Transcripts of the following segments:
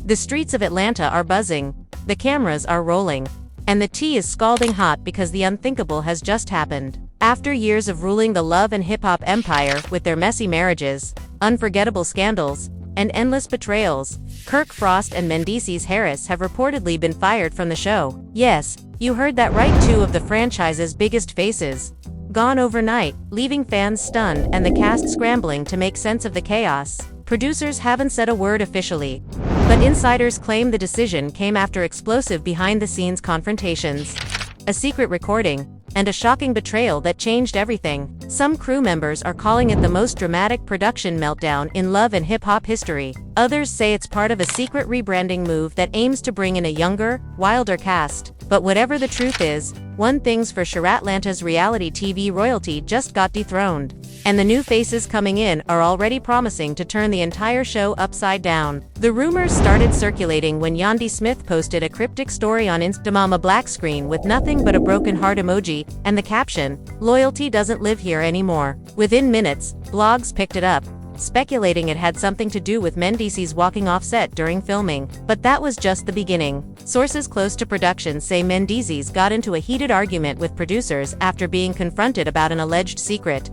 The streets of Atlanta are buzzing, the cameras are rolling, and the tea is scalding hot because the unthinkable has just happened. After years of ruling the love and hip-hop empire with their messy marriages, unforgettable scandals, and endless betrayals, Kirk Frost and Mendeecees Harris have reportedly been fired from the show. Yes, you heard that right, two of the franchise's biggest faces. Gone overnight, leaving fans stunned and the cast scrambling to make sense of the chaos. Producers haven't said a word officially, but insiders claim the decision came after explosive behind-the-scenes confrontations, a secret recording, and a shocking betrayal that changed everything. Some crew members are calling it the most dramatic production meltdown in love and hip-hop history. Others say it's part of a secret rebranding move that aims to bring in a younger, wilder cast. But whatever the truth is, one thing's for sure: Atlanta's reality TV royalty just got dethroned. And the new faces coming in are already promising to turn the entire show upside down. The rumors started circulating when Yandy Smith posted a cryptic story on Instagram, a black screen with nothing but a broken heart emoji, and the caption, "Loyalty doesn't live here anymore." Within minutes, blogs picked it up, speculating it had something to do with Mendeecees walking off set during filming. But that was just the beginning. Sources close to production say Mendeecees got into a heated argument with producers after being confronted about an alleged secret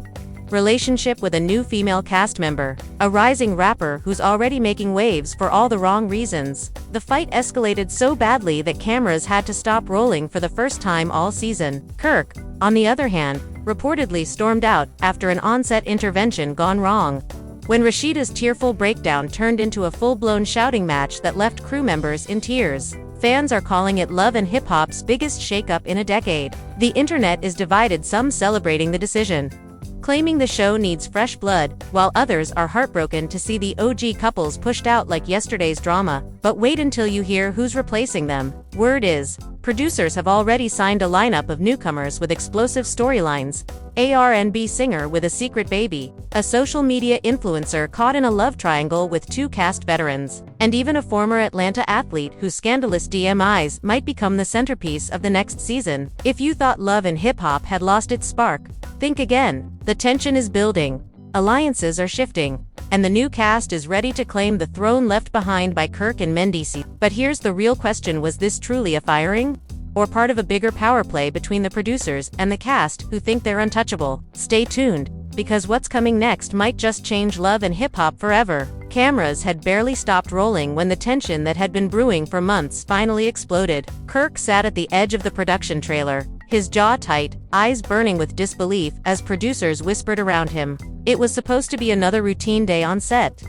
relationship with a new female cast member, a rising rapper who's already making waves for all the wrong reasons. The fight escalated so badly that cameras had to stop rolling for the first time all season. Kirk, on the other hand, reportedly stormed out after an on-set intervention gone wrong, when Rashida's tearful breakdown turned into a full-blown shouting match that left crew members in tears. Fans are calling it love and hip-hop's biggest shakeup in a decade. The internet is divided, some celebrating the decision, claiming the show needs fresh blood, while others are heartbroken to see the OG couples pushed out like yesterday's drama. But wait until you hear who's replacing them. Word is, producers have already signed a lineup of newcomers with explosive storylines: a R&B singer with a secret baby, a social media influencer caught in a love triangle with two cast veterans, and even a former Atlanta athlete whose scandalous DMIs might become the centerpiece of the next season. If you thought love and hip-hop had lost its spark, think again. The tension is building, alliances are shifting, and the new cast is ready to claim the throne left behind by Kirk and Mendeecees. But here's the real question: was this truly a firing? Or part of a bigger power play between the producers and the cast, who think they're untouchable? Stay tuned, because what's coming next might just change love and hip-hop forever. Cameras had barely stopped rolling when the tension that had been brewing for months finally exploded. Kirk sat at the edge of the production trailer, his jaw tight, eyes burning with disbelief as producers whispered around him. It was supposed to be another routine day on set.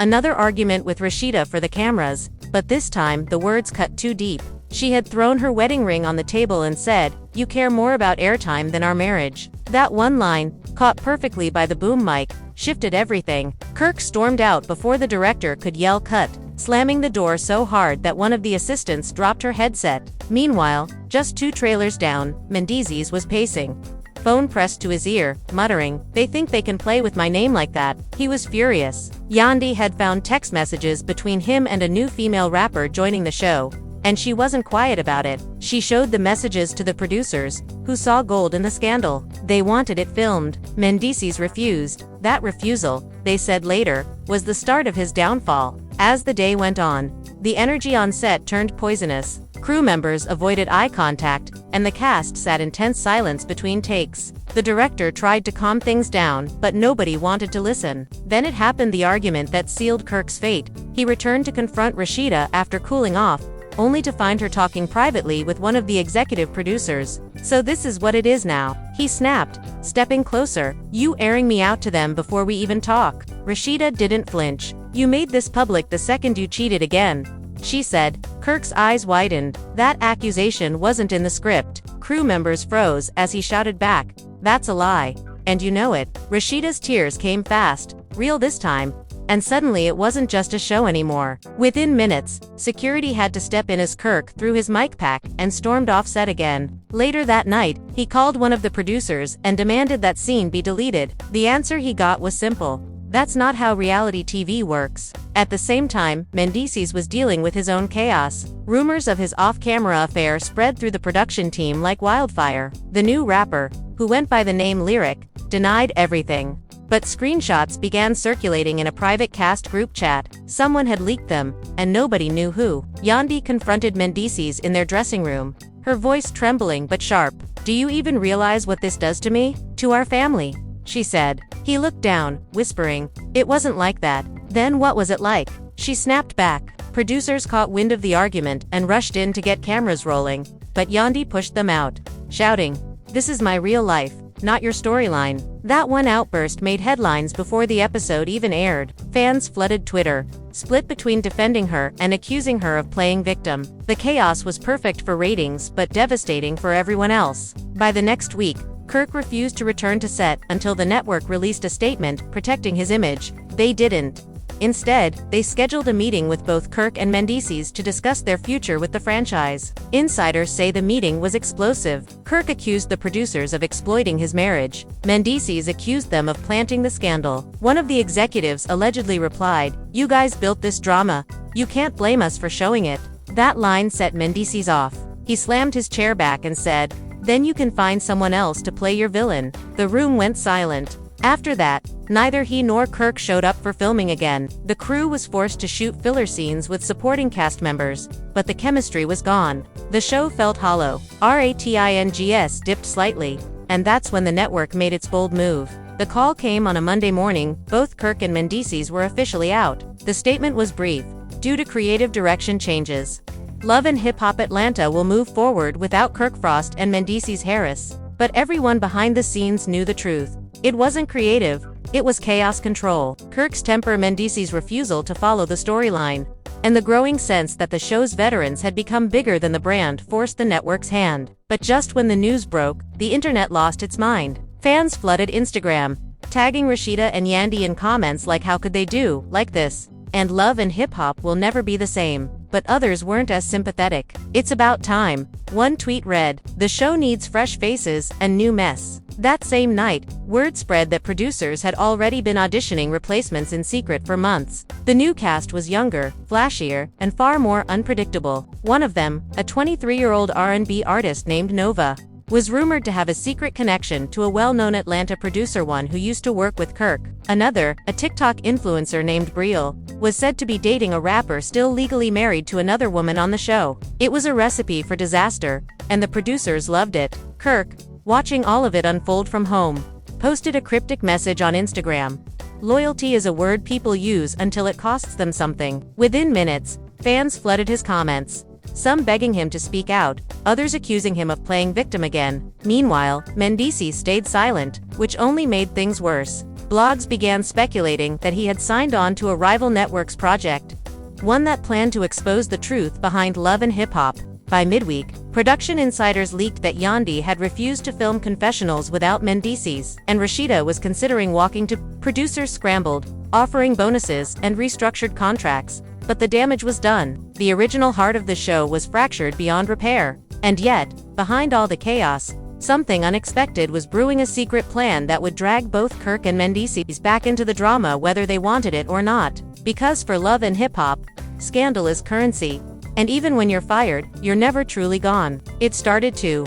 Another argument with Rashida for the cameras, but this time the words cut too deep. She had thrown her wedding ring on the table and said, "You care more about airtime than our marriage." That one line, caught perfectly by the boom mic, shifted everything. Kirk stormed out before the director could yell cut, slamming the door so hard that one of the assistants dropped her headset. Meanwhile, just 2 trailers down, Mendeecees was pacing, phone pressed to his ear, muttering, "They think they can play with my name like that." He was furious. Yandy had found text messages between him and a new female rapper joining the show, and she wasn't quiet about it. She showed the messages to the producers, who saw gold in the scandal. They wanted it filmed. Mendeecees refused. That refusal, they said later, was the start of his downfall. As the day went on, the energy on set turned poisonous. Crew members avoided eye contact, and the cast sat in tense silence between takes. The director tried to calm things down, but nobody wanted to listen. Then it happened, the argument that sealed Kirk's fate. He returned to confront Rashida after cooling off, only to find her talking privately with one of the executive producers. "So this is what it is now," he snapped, stepping closer. "You airing me out to them before we even talk?" Rashida didn't flinch. "You made this public the second you cheated again," she said. Kirk's eyes widened. That accusation wasn't in the script. Crew members froze as he shouted back, "That's a lie. And you know it." Rashida's tears came fast, real this time. And suddenly it wasn't just a show anymore. Within minutes, security had to step in as Kirk threw his mic pack and stormed off set again. Later that night, he called one of the producers and demanded that scene be deleted. The answer he got was simple: "That's not how reality TV works." At the same time, Mendeecees was dealing with his own chaos. Rumors of his off-camera affair spread through the production team like wildfire. The new rapper, who went by the name Lyric, denied everything. But screenshots began circulating in a private cast group chat. Someone had leaked them, and nobody knew who. Yandhi confronted Mendeecees in their dressing room, her voice trembling but sharp. "Do you even realize what this does to me? To our family?" she said. He looked down, whispering, "It wasn't like that." "Then what was it like?" she snapped back. Producers caught wind of the argument and rushed in to get cameras rolling, but Yandhi pushed them out, shouting, "This is my real life, not your storyline." That one outburst made headlines before the episode even aired. Fans flooded Twitter, split between defending her and accusing her of playing victim. The chaos was perfect for ratings but devastating for everyone else. By the next week, Kirk refused to return to set until the network released a statement protecting his image. They didn't. Instead, they scheduled a meeting with both Kirk and Mendeecees to discuss their future with the franchise. Insiders say the meeting was explosive. Kirk accused the producers of exploiting his marriage. Mendeecees accused them of planting the scandal. One of the executives allegedly replied, "You guys built this drama. You can't blame us for showing it." That line set Mendeecees off. He slammed his chair back and said, "Then you can find someone else to play your villain." The room went silent. After that, neither he nor Kirk showed up for filming again. The crew was forced to shoot filler scenes with supporting cast members, but the chemistry was gone. The show felt hollow. Ratings dipped slightly, and that's when the network made its bold move. The call came on a Monday morning. Both Kirk and Mendeecees were officially out. The statement was brief, due to creative direction changes. Love and Hip Hop Atlanta will move forward without Kirk Frost and Mendeecees Harris. But everyone behind the scenes knew the truth. It wasn't creative, it was chaos control. Kirk's temper, Mendeecees' refusal to follow the storyline, and the growing sense that the show's veterans had become bigger than the brand forced the network's hand. But just when the news broke, the internet lost its mind. Fans flooded Instagram, tagging Rashida and Yandhi in comments like, "How could they do like this?" and "Love and Hip Hop will never be the same." But others weren't as sympathetic. "It's about time." One tweet read, "The show needs fresh faces and new mess." That same night, word spread that producers had already been auditioning replacements in secret for months. The new cast was younger, flashier, and far more unpredictable. One of them, a 23-year-old R&B artist named Nova, was rumored to have a secret connection to a well-known Atlanta producer, one who used to work with Kirk. Another, a TikTok influencer named Brielle, was said to be dating a rapper still legally married to another woman on the show. It was a recipe for disaster, and the producers loved it. Kirk, watching all of it unfold from home, posted a cryptic message on Instagram. "Loyalty is a word people use until it costs them something." Within minutes, fans flooded his comments, some begging him to speak out, others accusing him of playing victim again. Meanwhile, Mendeecees stayed silent, which only made things worse. Blogs began speculating that he had signed on to a rival network's project, one that planned to expose the truth behind Love and Hip Hop. By midweek, production insiders leaked that Yandhi had refused to film confessionals without Mendeecees, and Rashida was considering walking to. Producers scrambled, offering bonuses and restructured contracts, but the damage was done. The original heart of the show was fractured beyond repair. And yet, behind all the chaos, something unexpected was brewing, a secret plan that would drag both Kirk and Mendeecees back into the drama whether they wanted it or not. Because for Love and Hip Hop, scandal is currency. And even when you're fired, you're never truly gone. It started to.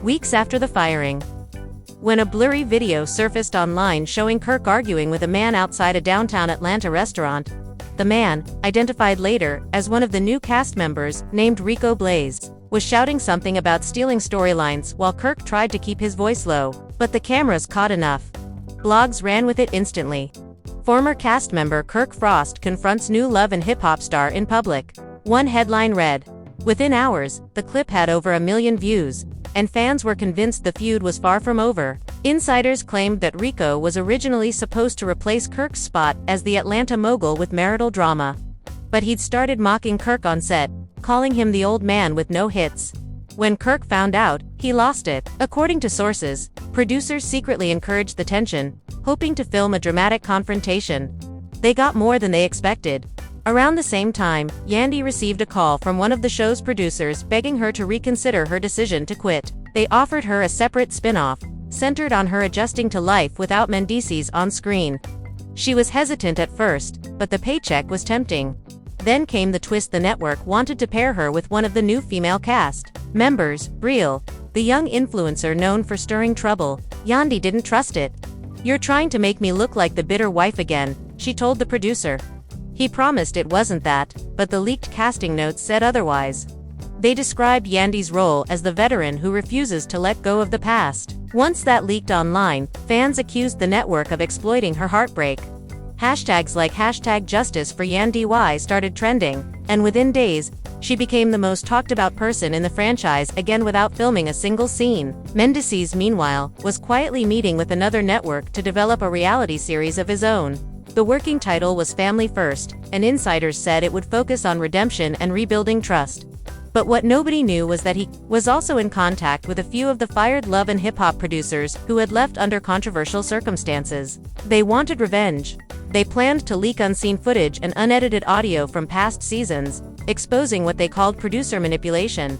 Weeks after the firing, when a blurry video surfaced online showing Kirk arguing with a man outside a downtown Atlanta restaurant. The man, identified later as one of the new cast members, named Rico Blaze, was shouting something about stealing storylines while Kirk tried to keep his voice low. But the cameras caught enough. Blogs ran with it instantly. Former cast member Kirk Frost confronts new Love and Hip Hop star in public. One headline read, "Within hours, the clip had over 1 million views, and fans were convinced the feud was far from over." Insiders claimed that Rico was originally supposed to replace Kirk's spot as the Atlanta mogul with marital drama. But he'd started mocking Kirk on set, calling him the old man with no hits. When Kirk found out, he lost it. According to sources, producers secretly encouraged the tension, hoping to film a dramatic confrontation. They got more than they expected. Around the same time, Yandhi received a call from one of the show's producers begging her to reconsider her decision to quit. They offered her a separate spin-off, centered on her adjusting to life without Mendeecees on screen. She was hesitant at first, but the paycheck was tempting. Then came the twist: the network wanted to pair her with one of the new female cast members, Brielle, The young influencer known for stirring trouble, Yandi didn't trust it. "You're trying to make me look like the bitter wife again," she told the producer. He promised it wasn't that, but the leaked casting notes said otherwise. They described Yandi's role as the veteran who refuses to let go of the past. Once that leaked online, fans accused the network of exploiting her heartbreak. Hashtags like #JusticeForYandy started trending, and within days, she became the most talked about person in the franchise again without filming a single scene. Mendeecees, meanwhile, was quietly meeting with another network to develop a reality series of his own. The working title was Family First, and insiders said it would focus on redemption and rebuilding trust. But what nobody knew was that he was also in contact with a few of the fired Love and Hip Hop producers who had left under controversial circumstances. They wanted revenge. They planned to leak unseen footage and unedited audio from past seasons, exposing what they called producer manipulation.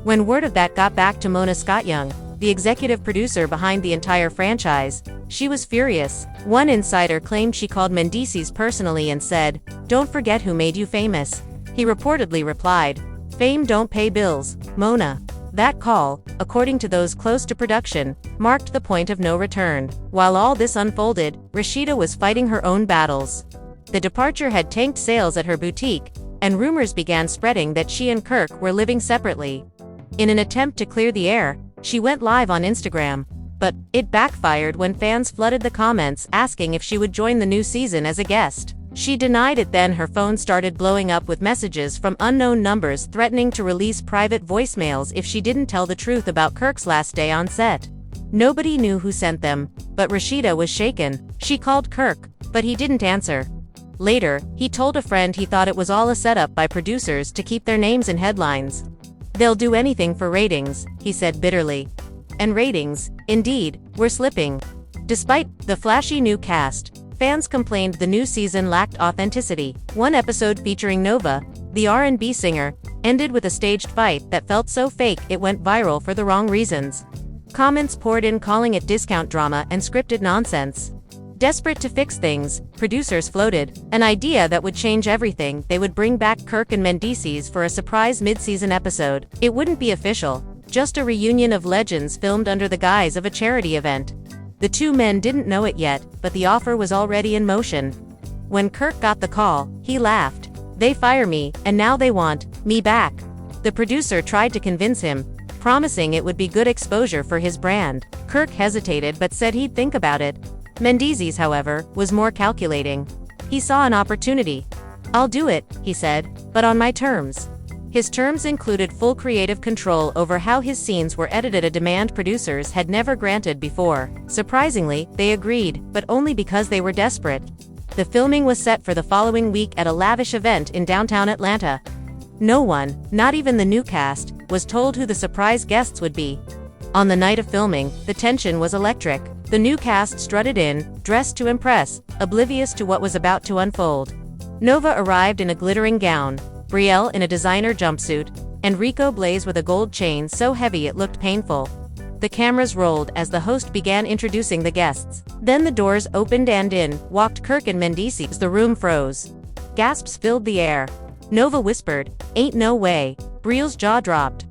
When word of that got back to Mona Scott-Young, the executive producer behind the entire franchise, she was furious. One insider claimed she called Mendeecees personally and said, "Don't forget who made you famous." He reportedly replied, "Fame don't pay bills, Mona." That call, according to those close to production, marked the point of no return. While all this unfolded, Rashida was fighting her own battles. The departure had tanked sales at her boutique, and rumors began spreading that she and Kirk were living separately. In an attempt to clear the air, she went live on Instagram, but it backfired when fans flooded the comments asking if she would join the new season as a guest. She denied it. Then her phone started blowing up with messages from unknown numbers threatening to release private voicemails if she didn't tell the truth about Kirk's last day on set. Nobody knew who sent them, but Rashida was shaken. She called Kirk, but he didn't answer. Later, he told a friend he thought it was all a setup by producers to keep their names in headlines. "They'll do anything for ratings," he said bitterly. And ratings, indeed, were slipping. Despite the flashy new cast, fans complained the new season lacked authenticity. One episode featuring Nova, the R&B singer, ended with a staged fight that felt so fake it went viral for the wrong reasons. Comments poured in calling it discount drama and scripted nonsense. Desperate to fix things, producers floated an idea that would change everything. They would bring back Kirk and Mendeecees for a surprise mid-season episode. It wouldn't be official, just a reunion of legends filmed under the guise of a charity event. The two men didn't know it yet, but the offer was already in motion. When Kirk got the call, he laughed. "They fire me, and now they want me back." The producer tried to convince him, promising it would be good exposure for his brand. Kirk hesitated but said he'd think about it. Mendeecees, however, was more calculating. He saw an opportunity. "I'll do it," he said, "but on my terms." His terms included full creative control over how his scenes were edited, a demand producers had never granted before. Surprisingly, they agreed, but only because they were desperate. The filming was set for the following week at a lavish event in downtown Atlanta. No one, not even the new cast, was told who the surprise guests would be. On the night of filming, the tension was electric. The new cast strutted in, dressed to impress, oblivious to what was about to unfold. Nova arrived in a glittering gown, Brielle in a designer jumpsuit, and Rico Blaze with a gold chain so heavy it looked painful. The cameras rolled as the host began introducing the guests. Then the doors opened and in walked Kirk and Mendeecees. The room froze. Gasps filled the air. Nova whispered, "Ain't no way." Brielle's jaw dropped.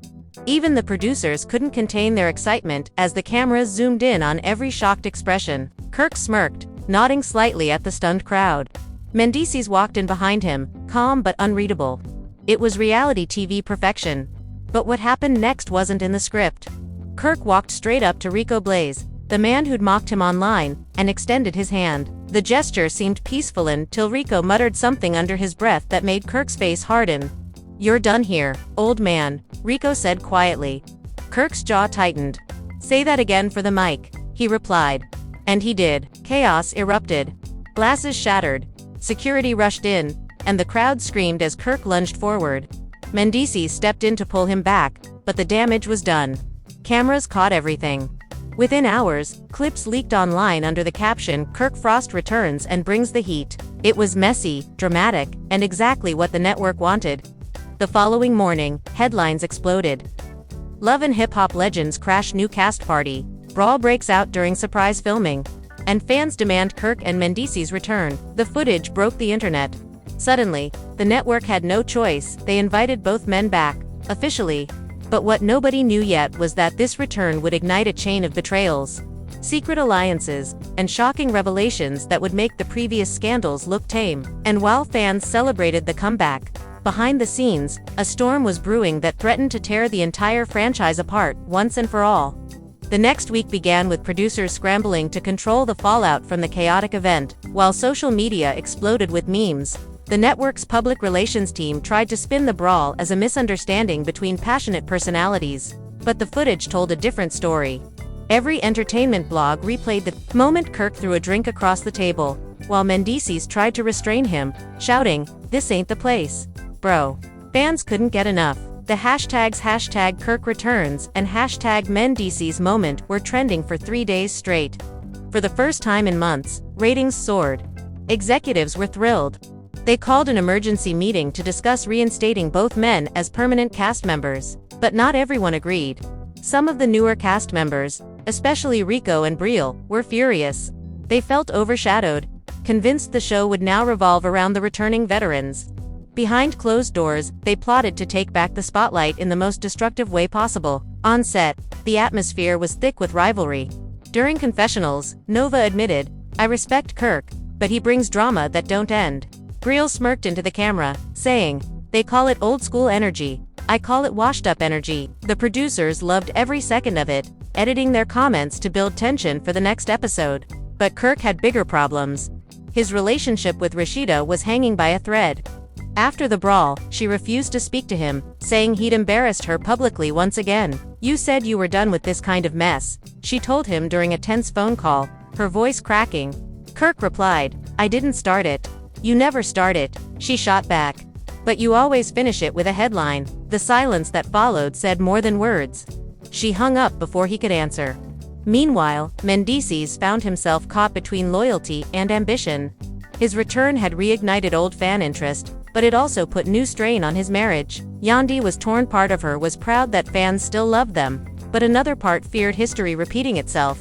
Even the producers couldn't contain their excitement as the cameras zoomed in on every shocked expression. Kirk smirked, nodding slightly at the stunned crowd. Mendeecees walked in behind him, calm but unreadable. It was reality TV perfection. But what happened next wasn't in the script. Kirk walked straight up to Rico Blaze, the man who'd mocked him online, and extended his hand. The gesture seemed peaceful until Rico muttered something under his breath that made Kirk's face harden. "You're done here, old man," Rico said quietly. Kirk's jaw tightened. "Say that again for the mic," he replied. And he did. Chaos erupted. Glasses shattered. Security rushed in, and the crowd screamed as Kirk lunged forward. Mendeecees stepped in to pull him back, but the damage was done. Cameras caught everything. Within hours, clips leaked online under the caption, "Kirk Frost returns and brings the heat." It was messy, dramatic, and exactly what the network wanted. The following morning, headlines exploded. Love and Hip Hop legends crash new cast party. Brawl breaks out during surprise filming. And fans demand Kirk and Mendeecees return. The footage broke the internet. Suddenly, the network had no choice. They invited both men back. Officially, But what nobody knew yet was that this return would ignite a chain of betrayals, secret alliances, and shocking revelations that would make the previous scandals look tame. And while fans celebrated the comeback, behind the scenes, a storm was brewing that threatened to tear the entire franchise apart once and for all. The next week began with producers scrambling to control the fallout from the chaotic event. While social media exploded with memes, the network's public relations team tried to spin the brawl as a misunderstanding between passionate personalities. But the footage told a different story. Every entertainment blog replayed the moment Kirk threw a drink across the table, while Mendeecees tried to restrain him, shouting, "This ain't the place, bro." Fans couldn't get enough. The hashtags #KirkReturns and #Mendeecees moment were trending for 3 days straight. For the first time in months, ratings soared. Executives were thrilled. They called an emergency meeting to discuss reinstating both men as permanent cast members. But not everyone agreed. Some of the newer cast members, especially Rico and Brielle, were furious. They felt overshadowed, convinced the show would now revolve around the returning veterans. Behind closed doors, they plotted to take back the spotlight in the most destructive way possible. On set, the atmosphere was thick with rivalry. During confessionals, Nova admitted, "I respect Kirk, but he brings drama that don't end." Brielle smirked into the camera, saying, "They call it old-school energy. I call it washed-up energy." The producers loved every second of it, editing their comments to build tension for the next episode. But Kirk had bigger problems. His relationship with Rashida was hanging by a thread. After the brawl, she refused to speak to him, saying he'd embarrassed her publicly once again. "You said you were done with this kind of mess," she told him during a tense phone call, her voice cracking. Kirk replied, "I didn't start it." "You never start it," she shot back. "But you always finish it with a headline." The silence that followed said more than words. She hung up before he could answer. Meanwhile, Mendeecees found himself caught between loyalty and ambition. His return had reignited old fan interest, but it also put new strain on his marriage. Yandi was torn. Part of her was proud that fans still loved them, but another part feared history repeating itself.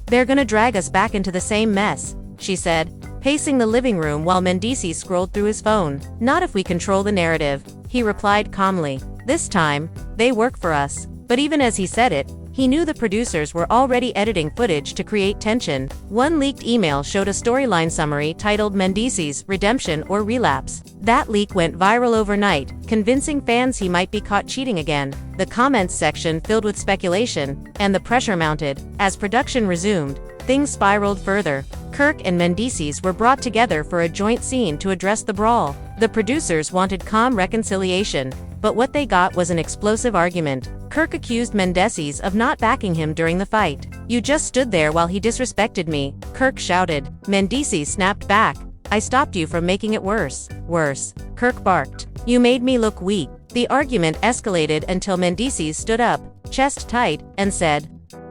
"They're gonna drag us back into the same mess," she said, pacing the living room while Mendeecees scrolled through his phone. "Not if we control the narrative," he replied calmly. "This time, they work for us." But even as he said it, he knew the producers were already editing footage to create tension. One leaked email showed a storyline summary titled Mendeecees, Redemption or Relapse. That leak went viral overnight, convincing fans he might be caught cheating again. The comments section filled with speculation, and the pressure mounted. As production resumed, things spiraled further. Kirk and Mendeecees were brought together for a joint scene to address the brawl. The producers wanted calm reconciliation, but what they got was an explosive argument. Kirk accused Mendeecees of not backing him during the fight. "You just stood there while he disrespected me," Kirk shouted. Mendeecees snapped back. "I stopped you from making it worse." "Worse," Kirk barked. "You made me look weak." The argument escalated until Mendeecees stood up, chest tight, and said,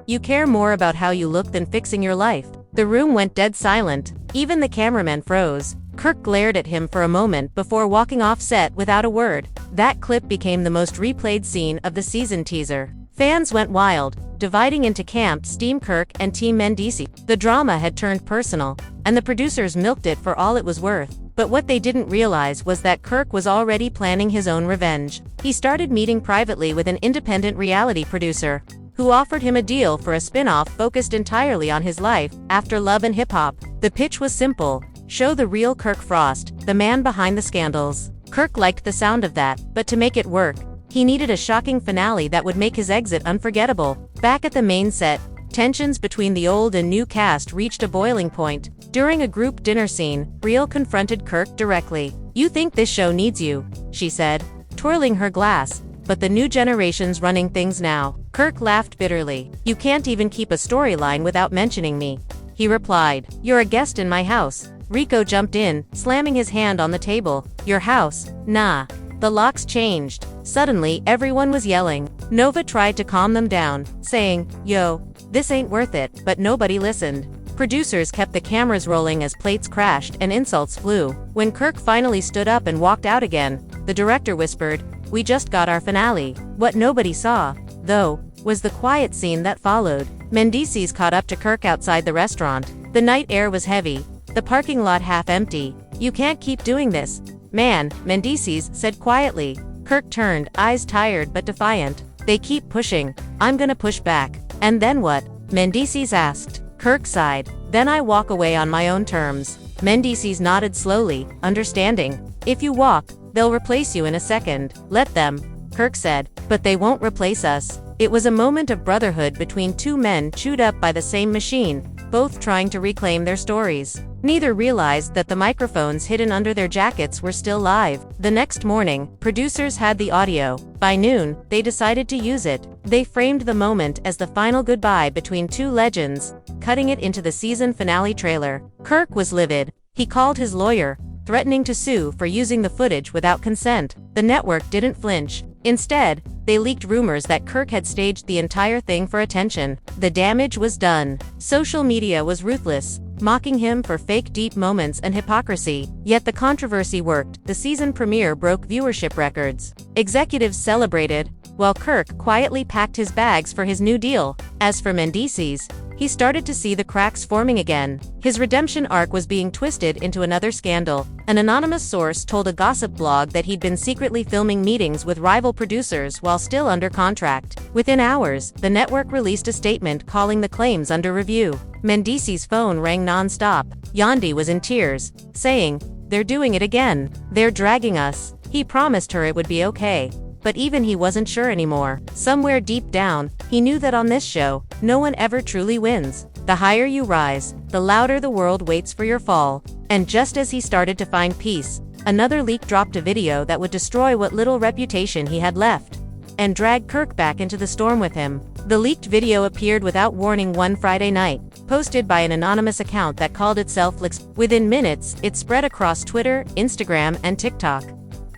"You care more about how you look than fixing your life." The room went dead silent. Even the cameraman froze. Kirk glared at him for a moment before walking off set without a word. That clip became the most replayed scene of the season teaser. Fans went wild, dividing into camps Team Kirk and Team Mendeecees. The drama had turned personal, and the producers milked it for all it was worth. But what they didn't realize was that Kirk was already planning his own revenge. He started meeting privately with an independent reality producer, who offered him a deal for a spin-off focused entirely on his life after Love and Hip Hop. The pitch was simple: show the real Kirk Frost, the man behind the scandals. Kirk liked the sound of that, but to make it work, he needed a shocking finale that would make his exit unforgettable. Back at the main set, tensions between the old and new cast reached a boiling point. During a group dinner scene, Brielle confronted Kirk directly. "You think this show needs you," she said, twirling her glass, "but the new generation's running things now." Kirk laughed bitterly. "You can't even keep a storyline without mentioning me," he replied. "You're a guest in my house." Rico jumped in, slamming his hand on the table. "Your house? Nah." The locks changed. Suddenly, everyone was yelling. Nova tried to calm them down, saying, "Yo, this ain't worth it," but nobody listened. Producers kept the cameras rolling as plates crashed and insults flew. When Kirk finally stood up and walked out again, the director whispered, "We just got our finale." What nobody saw, though, was the quiet scene that followed. Mendeecees caught up to Kirk outside the restaurant. The night air was heavy, the parking lot half empty. "You can't keep doing this, man," Mendeecees said quietly. Kirk turned, eyes tired but defiant. They keep pushing. I'm gonna push back. And then what? Mendeecees asked. Kirk sighed. Then I walk away on my own terms. Mendeecees nodded slowly, understanding. If you walk, they'll replace you in a second. Let them, Kirk said. But they won't replace us. It was a moment of brotherhood between two men chewed up by the same machine, both trying to reclaim their stories. Neither realized that the microphones hidden under their jackets were still live. The next morning, producers had the audio. By noon, they decided to use it. They framed the moment as the final goodbye between two legends, cutting it into the season finale trailer. Kirk was livid. He called his lawyer, threatening to sue for using the footage without consent. The network didn't flinch. Instead, they leaked rumors that Kirk had staged the entire thing for attention. The damage was done. Social media was ruthless, mocking him for fake deep moments and hypocrisy. Yet the controversy worked. The season premiere broke viewership records. Executives celebrated, while Kirk quietly packed his bags for his new deal. As for Mendeecees, he started to see the cracks forming again. His redemption arc was being twisted into another scandal. An anonymous source told a gossip blog that he'd been secretly filming meetings with rival producers while still under contract. Within hours, the network released a statement calling the claims under review. Mendeecees' phone rang non-stop. Yandi was in tears, saying, "They're doing it again. They're dragging us." He promised her it would be okay. But even he wasn't sure anymore. Somewhere deep down, he knew that on this show, no one ever truly wins. The higher you rise, the louder the world waits for your fall. And just as he started to find peace, another leak dropped a video that would destroy what little reputation he had left, and drag Kirk back into the storm with him. The leaked video appeared without warning one Friday night, posted by an anonymous account that called itself Leaks. Within minutes, it spread across Twitter, Instagram, and TikTok.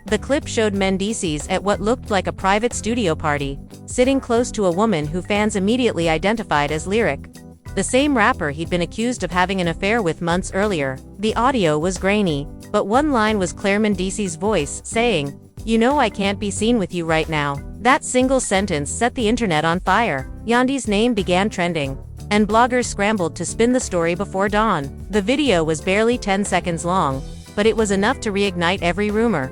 The clip showed Mendeecees at what looked like a private studio party, sitting close to a woman who fans immediately identified as Lyric, the same rapper he'd been accused of having an affair with months earlier. The audio was grainy, but one line was Claire Mendeecees' voice, saying, "You know I can't be seen with you right now." That single sentence set the internet on fire. Yandi's name began trending, and bloggers scrambled to spin the story before dawn. The video was barely 10 seconds long, but it was enough to reignite every rumor,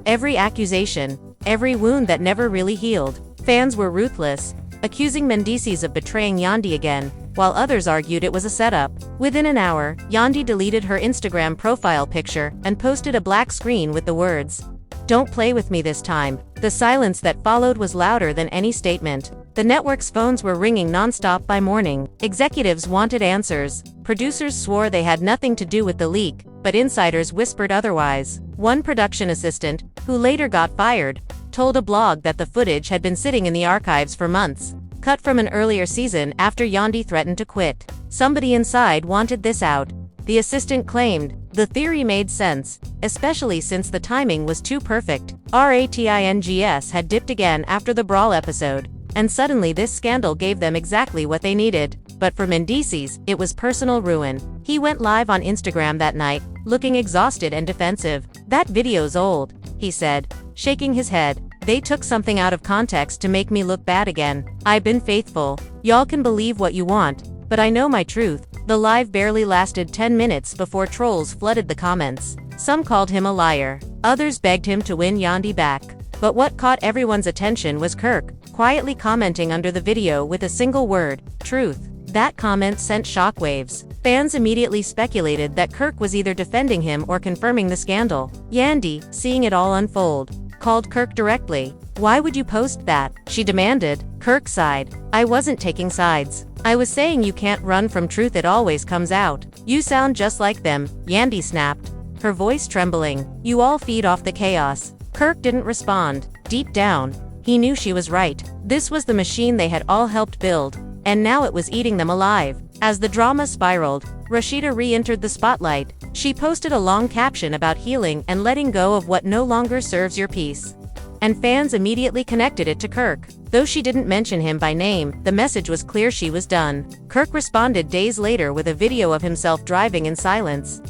every accusation, every wound that never really healed. Fans were ruthless, accusing Mendeecees of betraying Yandi again, while others argued it was a setup. Within an hour, Yandi deleted her Instagram profile picture and posted a black screen with the words, "Don't play with me this time." The silence that followed was louder than any statement. The network's phones were ringing non-stop by morning. Executives wanted answers. Producers swore they had nothing to do with the leak, but insiders whispered otherwise. One production assistant, who later got fired, told a blog that the footage had been sitting in the archives for months, cut from an earlier season after Yandi threatened to quit. Somebody inside wanted this out, the assistant claimed. The theory made sense, especially since the timing was too perfect. Ratings had dipped again after the Brawl episode, and suddenly this scandal gave them exactly what they needed. But for Mendeecees, it was personal ruin. He went live on Instagram that night, looking exhausted and defensive. "That video's old," he said, shaking his head. "They took something out of context to make me look bad again. I've been faithful. Y'all can believe what you want, but I know my truth." The live barely lasted 10 minutes before trolls flooded the comments. Some called him a liar. Others begged him to win Yandi back. But what caught everyone's attention was Kirk, quietly commenting under the video with a single word, "Truth." That comment sent shockwaves. Fans immediately speculated that Kirk was either defending him or confirming the scandal. Yandi, seeing it all unfold, called Kirk directly. "Why would you post that?" she demanded. Kirk sighed. "I wasn't taking sides. I was saying you can't run from truth, it always comes out. You sound just like them," Yandi snapped, her voice trembling. "You all feed off the chaos." Kirk didn't respond. Deep down, he knew she was right. This was the machine they had all helped build, and now it was eating them alive. As the drama spiraled, Rashida re-entered the spotlight. She posted a long caption about healing and letting go of what no longer serves your peace. And fans immediately connected it to Kirk. Though she didn't mention him by name, the message was clear: she was done. Kirk responded days later with a video of himself driving in silence.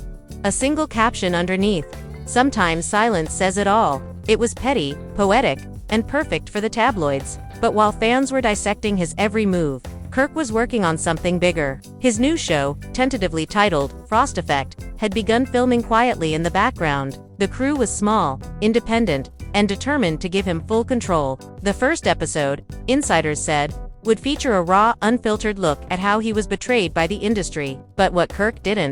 A single caption underneath, "Sometimes silence says it all." It was petty, poetic, and perfect for the tabloids. But while fans were dissecting his every move, Kirk was working on something bigger. His new show, tentatively titled Frost Effect, had begun filming quietly in the background. The crew was small, independent, and determined to give him full control. The first episode, insiders said, would feature a raw, unfiltered look at how he was betrayed by the industry. But what Kirk didn't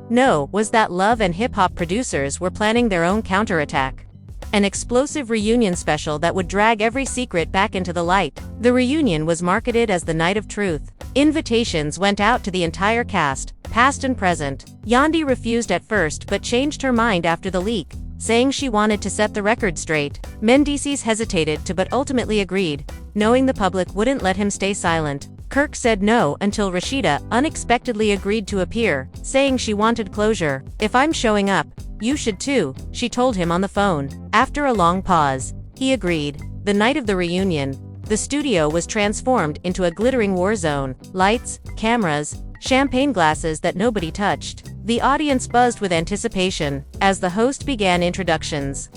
know was that Love and Hip Hop producers were planning their own counterattack. An explosive reunion special that would drag every secret back into the light. The reunion was marketed as the Night of Truth. Invitations went out to the entire cast, past and present. Yandi refused at first but changed her mind after the leak, saying she wanted to set the record straight. Mendeecees hesitated but ultimately agreed, knowing the public wouldn't let him stay silent. Kirk said no until Rashida unexpectedly agreed to appear, saying she wanted closure. "If I'm showing up, you should too," she told him on the phone. After a long pause, he agreed. The night of the reunion, the studio was transformed into a glittering war zone. Lights, cameras, champagne glasses that nobody touched. The audience buzzed with anticipation as the host began introductions.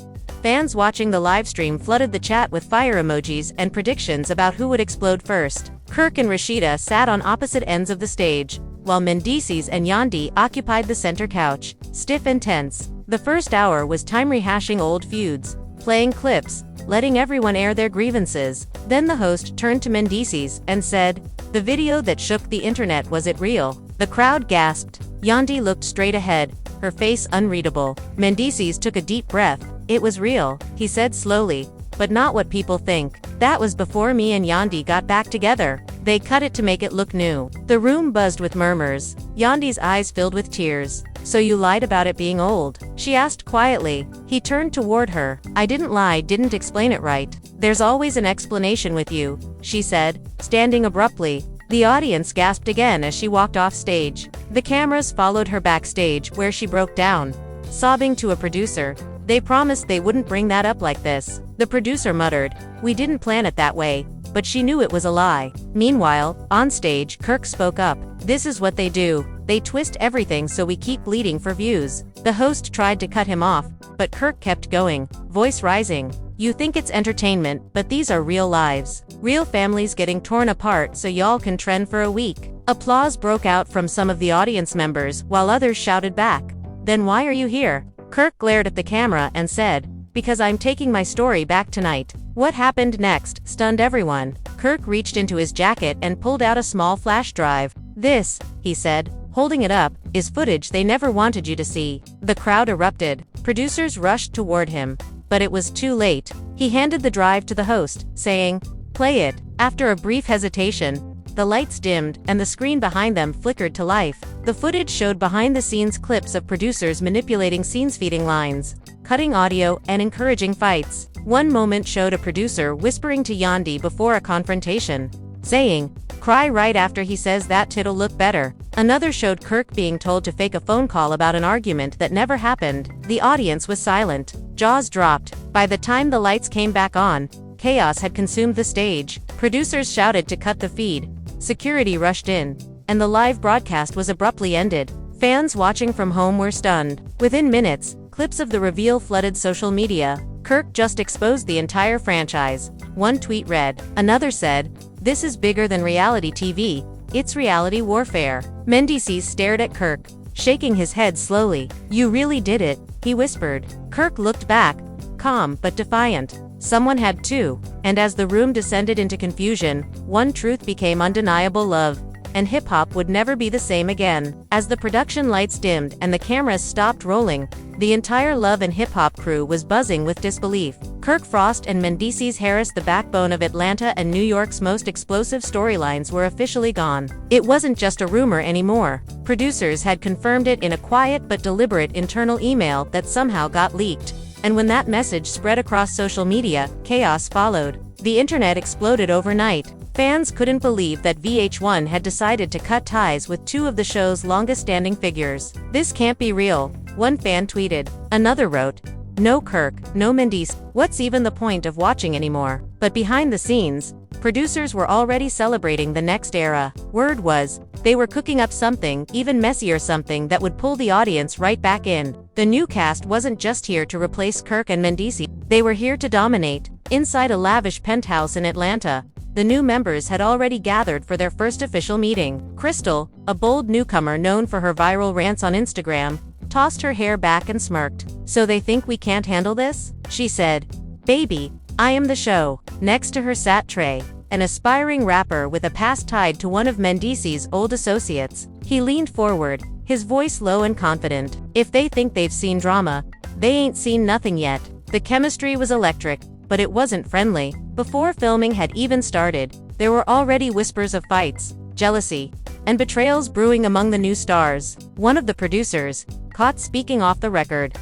Fans watching the livestream flooded the chat with fire emojis and predictions about who would explode first. Kirk and Rashida sat on opposite ends of the stage, while Mendeecees and Yandi occupied the center couch, stiff and tense. The first hour was time rehashing old feuds, playing clips, letting everyone air their grievances. Then the host turned to Mendeecees and said, "The video that shook the internet, was it real?" The crowd gasped. Yandi looked straight ahead, her face unreadable. Mendeecees took a deep breath. "It was real," he said slowly, "but not what people think. That was before me and Yandi got back together. They cut it to make it look new." The room buzzed with murmurs. Yandi's eyes filled with tears. "So you lied about it being old?" she asked quietly. He turned toward her. "I didn't lie, didn't explain it right. There's always an explanation with you," she said, standing abruptly. The audience gasped again as she walked off stage. The cameras followed her backstage, where she broke down, sobbing to a producer. "They promised they wouldn't bring that up like this." The producer muttered, "We didn't plan it that way," but she knew it was a lie. Meanwhile, on stage, Kirk spoke up. "This is what they do. They twist everything so we keep bleeding for views." The host tried to cut him off, but Kirk kept going, voice rising. "You think it's entertainment, but these are real lives. Real families getting torn apart so y'all can trend for a week." Applause broke out from some of the audience members, while others shouted back, "Then why are you here?" Kirk glared at the camera and said, "Because I'm taking my story back tonight." What happened next stunned everyone. Kirk reached into his jacket and pulled out a small flash drive. "This," he said, holding it up, "is footage they never wanted you to see." The crowd erupted. Producers rushed toward him, but it was too late. He handed the drive to the host, saying, "Play it." After a brief hesitation, the lights dimmed and the screen behind them flickered to life. The footage showed behind-the-scenes clips of producers manipulating scenes, feeding lines, cutting audio, and encouraging fights. One moment showed a producer whispering to Yandi before a confrontation, saying, "Cry right after he says that, it'll look better." Another showed Kirk being told to fake a phone call about an argument that never happened. The audience was silent, jaws dropped. By the time the lights came back on, chaos had consumed the stage. Producers shouted to cut the feed. Security rushed in, and the live broadcast was abruptly ended. Fans watching from home were stunned. Within minutes, clips of the reveal flooded social media. "Kirk just exposed the entire franchise," one tweet read. Another said, "This is bigger than reality TV. It's reality warfare." Mendeecees stared at Kirk, shaking his head slowly. "You really did it," he whispered. Kirk looked back, calm but defiant. Someone had to. And as the room descended into confusion, one truth became undeniable: love and hip-hop would never be the same again. As the production lights dimmed and the cameras stopped rolling, the entire Love and Hip-Hop crew was buzzing with disbelief. Kirk Frost and Mendeecees Harris, the backbone of Atlanta and New York's most explosive storylines, were officially gone. It wasn't just a rumor anymore. Producers had confirmed it in a quiet but deliberate internal email that somehow got leaked. And when that message spread across social media, chaos followed. The internet exploded overnight. Fans couldn't believe that VH1 had decided to cut ties with two of the show's longest-standing figures. "This can't be real," one fan tweeted. Another wrote, "No Kirk, no Mendeecees. What's even the point of watching anymore?" But behind the scenes, producers were already celebrating the next era. Word was, they were cooking up something even messier, something that would pull the audience right back in. The new cast wasn't just here to replace Kirk and Mendeecees. They were here to dominate. Inside a lavish penthouse in Atlanta, the new members had already gathered for their first official meeting. Crystal, a bold newcomer known for her viral rants on Instagram, tossed her hair back and smirked. "So they think we can't handle this?" she said. "Baby, I am the show." Next to her sat Trey, an aspiring rapper with a past tied to one of Mendeecees' old associates. He leaned forward, his voice low and confident. "If they think they've seen drama, they ain't seen nothing yet." The chemistry was electric, but it wasn't friendly. Before filming had even started, there were already whispers of fights, jealousy, and betrayals brewing among the new stars. One of the producers, caught speaking off the record,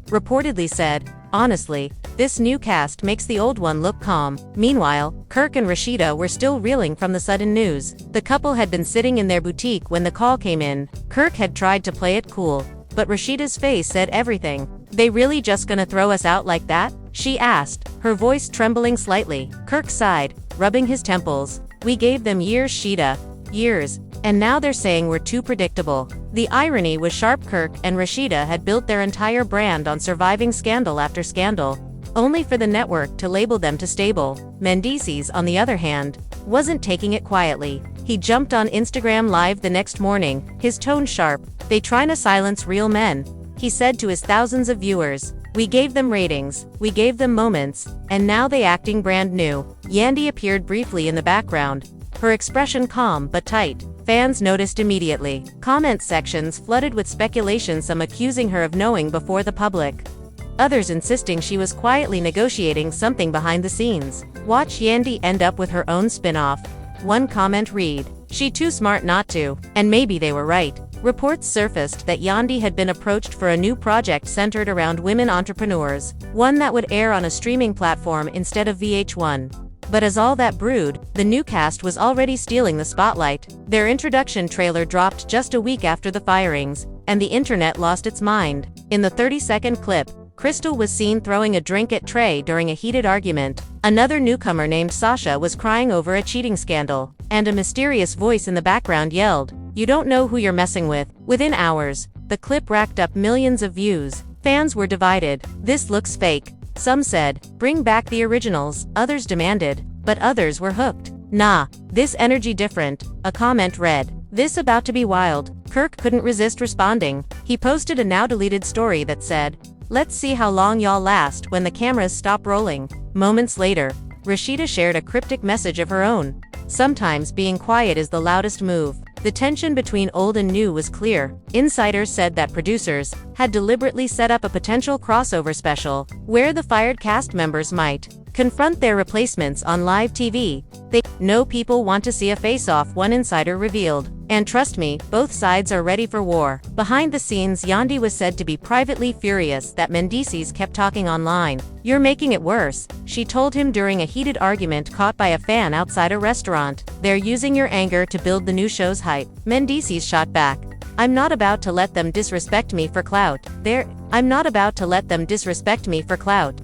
reportedly said, "Honestly, this new cast makes the old one look calm." Meanwhile, Kirk and Rashida were still reeling from the sudden news. The couple had been sitting in their boutique when the call came in. Kirk had tried to play it cool, but Rashida's face said everything. "They really just gonna throw us out like that?" she asked, her voice trembling slightly. Kirk sighed, rubbing his temples. "We gave them years, Shida. Years. And now they're saying we're too predictable." The irony was sharp. Kirk and Rashida had built their entire brand on surviving scandal after scandal, only for the network to label them too stable. Mendeecees, on the other hand, wasn't taking it quietly. He jumped on Instagram Live the next morning, his tone sharp. "They trying to silence real men," he said to his thousands of viewers. "We gave them ratings, we gave them moments, and now they acting brand new." Yandy appeared briefly in the background, her expression calm but tight. Fans noticed immediately. Comment sections flooded with speculation, some accusing her of knowing before the public, others insisting she was quietly negotiating something behind the scenes. "Watch Yandy end up with her own spin-off." One comment read, "She too smart not to." And maybe they were right. Reports surfaced that Yandy had been approached for a new project centered around women entrepreneurs, one that would air on a streaming platform instead of VH1. But as all that brewed, the new cast was already stealing the spotlight. Their introduction trailer dropped just a week after the firings, and the internet lost its mind. In the 30-second clip, Crystal was seen throwing a drink at Trey during a heated argument. Another newcomer named Sasha was crying over a cheating scandal, and a mysterious voice in the background yelled, "You don't know who you're messing with." Within hours, the clip racked up millions of views. Fans were divided. "This looks fake." Some said, "Bring back the originals," others demanded, but others were hooked. "Nah, this energy different," a comment read. "This about to be wild." Kirk couldn't resist responding. He posted a now-deleted story that said, "Let's see how long y'all last when the cameras stop rolling." Moments later, Rashida shared a cryptic message of her own. "Sometimes being quiet is the loudest move." The tension between old and new was clear. Insiders said that producers had deliberately set up a potential crossover special, where the fired cast members might confront their replacements on live TV. "They know people want to see a face-off," one insider revealed. "And trust me, both sides are ready for war." Behind the scenes, Yandy was said to be privately furious that Mendeecees kept talking online. "You're making it worse," she told him during a heated argument caught by a fan outside a restaurant. "They're using your anger to build the new show's hype." Mendeecees shot back, "I'm not about to let them disrespect me for clout. I'm not about to let them disrespect me for clout."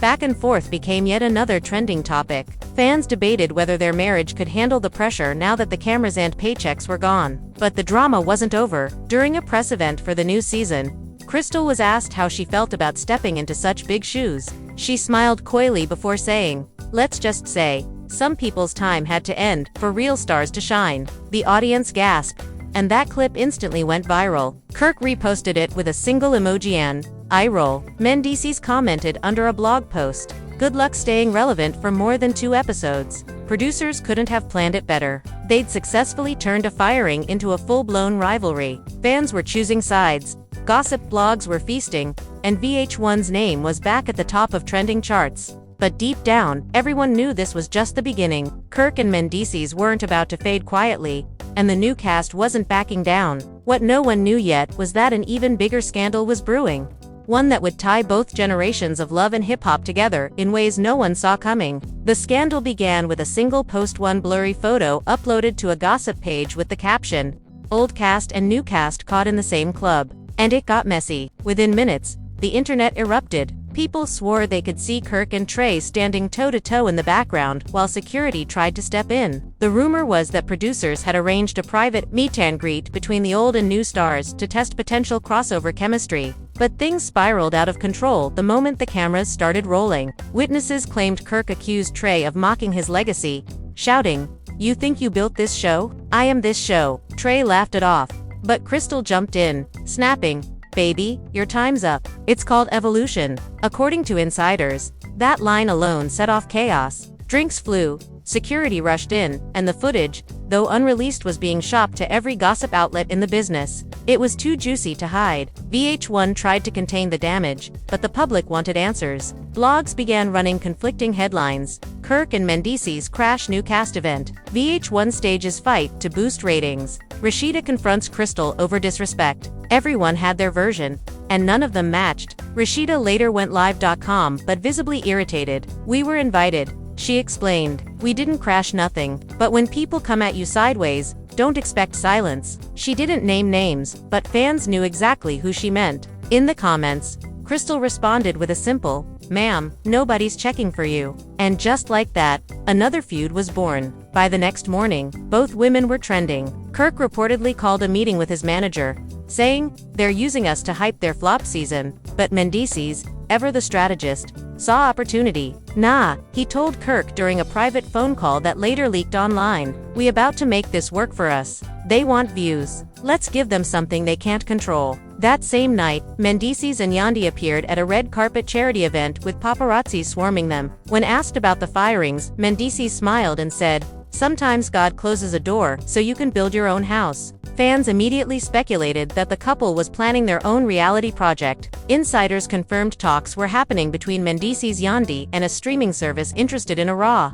Back and forth became yet another trending topic. Fans debated whether their marriage could handle the pressure now that the cameras and paychecks were gone. But the drama wasn't over. During a press event for the new season, Crystal was asked how she felt about stepping into such big shoes. She smiled coyly before saying, "Let's just say, some people's time had to end for real stars to shine." The audience gasped, and that clip instantly went viral. Kirk reposted it with a single emoji and eye roll. Mendeecees commented under a blog post, "Good luck staying relevant for more than 2 episodes." Producers couldn't have planned it better. They'd successfully turned a firing into a full-blown rivalry. Fans were choosing sides, gossip blogs were feasting, and VH1's name was back at the top of trending charts. But deep down, everyone knew this was just the beginning. Kirk and Mendeecees weren't about to fade quietly, and the new cast wasn't backing down. What no one knew yet was that an even bigger scandal was brewing. One that would tie both generations of love and hip-hop together in ways no one saw coming. The scandal began with a single post, one blurry photo uploaded to a gossip page with the caption, "Old cast and new cast caught in the same club." And it got messy. Within minutes, the internet erupted. People swore they could see Kirk and Trey standing toe-to-toe in the background while security tried to step in. The rumor was that producers had arranged a private meet-and-greet between the old and new stars to test potential crossover chemistry. But things spiraled out of control the moment the cameras started rolling. Witnesses claimed Kirk accused Trey of mocking his legacy, shouting, "You think you built this show? I am this show." Trey laughed it off, but Crystal jumped in, snapping, baby, your time's up. It's called evolution. According to insiders, that line alone set off chaos. Drinks flew, security rushed in, and the footage, though unreleased, was being shopped to every gossip outlet in the business. It was too juicy to hide. VH1 tried to contain the damage, but the public wanted answers. Blogs began running conflicting headlines. Kirk and Mendeecees crash new cast event. VH1 stages fight to boost ratings. Rashida confronts Crystal over disrespect. Everyone had their version, and none of them matched. Rashida later went live.com but visibly irritated. "We were invited," she explained. "We didn't crash nothing. But when people come at you sideways, don't expect silence." She didn't name names, but fans knew exactly who she meant. In the comments, Crystal responded with a simple, "Ma'am, nobody's checking for you." And just like that, another feud was born. By the next morning, both women were trending. Kirk reportedly called a meeting with his manager, saying, "They're using us to hype their flop season." But Mendeecees, ever the strategist, saw opportunity. "Nah," he told Kirk during a private phone call that later leaked online. "We about to make this work for us. They want views. Let's give them something they can't control." That same night, Mendeecees and Yandi appeared at a red carpet charity event with paparazzi swarming them. When asked about the firings, Mendeecees smiled and said, "Sometimes God closes a door so you can build your own house." Fans immediately speculated that the couple was planning their own reality project. Insiders confirmed talks were happening between Mendeecees Yandi and a streaming service interested in a raw,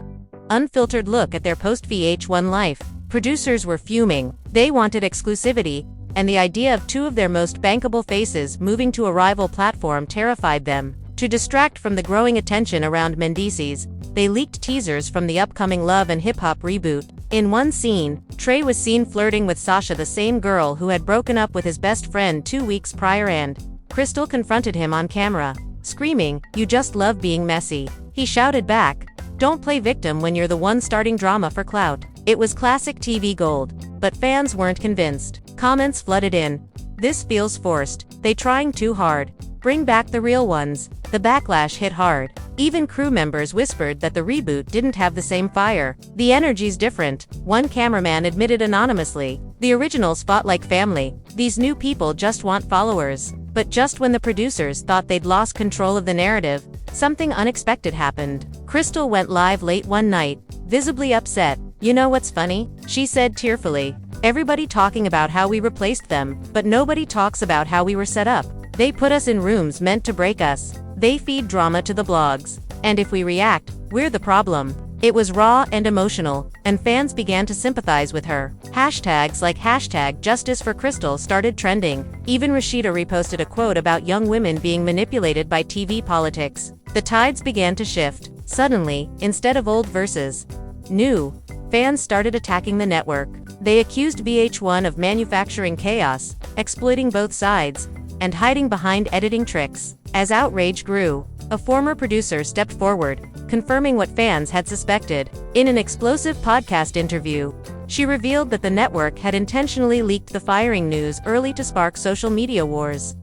unfiltered look at their post-VH1 life. Producers were fuming. They wanted exclusivity, and the idea of two of their most bankable faces moving to a rival platform terrified them. To distract from the growing attention around Mendeecees, they leaked teasers from the upcoming Love and Hip Hop reboot. In one scene, Trey was seen flirting with Sasha, the same girl who had broken up with his best friend 2 weeks prior, and Crystal confronted him on camera, screaming, "You just love being messy." He shouted back, "Don't play victim when you're the one starting drama for clout." It was classic TV gold, but fans weren't convinced. Comments flooded in. "This feels forced. They trying too hard. Bring back the real ones." The backlash hit hard. Even crew members whispered that the reboot didn't have the same fire. "The energy's different," one cameraman admitted anonymously. "The originals fought like family. These new people just want followers." But just when the producers thought they'd lost control of the narrative, something unexpected happened. Crystal went live late one night, visibly upset. "You know what's funny?" she said tearfully. "Everybody talking about how we replaced them, but nobody talks about how we were set up. They put us in rooms meant to break us. They feed drama to the blogs. And if we react, we're the problem." It was raw and emotional, and fans began to sympathize with her. Hashtags like #JusticeForCrystal started trending. Even Rashida reposted a quote about young women being manipulated by TV politics. The tides began to shift. Suddenly, instead of old versus new, fans started attacking the network. They accused VH1 of manufacturing chaos, exploiting both sides, and hiding behind editing tricks. As outrage grew, a former producer stepped forward, confirming what fans had suspected. In an explosive podcast interview, she revealed that the network had intentionally leaked the firing news early to spark social media wars.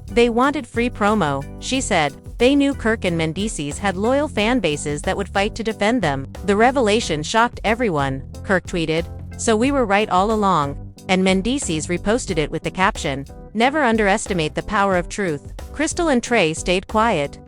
"They wanted free promo," she said. They knew Kirk and Mendeecees had loyal fan bases that would fight to defend them. "The revelation shocked everyone," Kirk tweeted. "So we were right all along." And Mendeecees reposted it with the caption, "Never underestimate the power of truth." Crystal and Trey stayed quiet,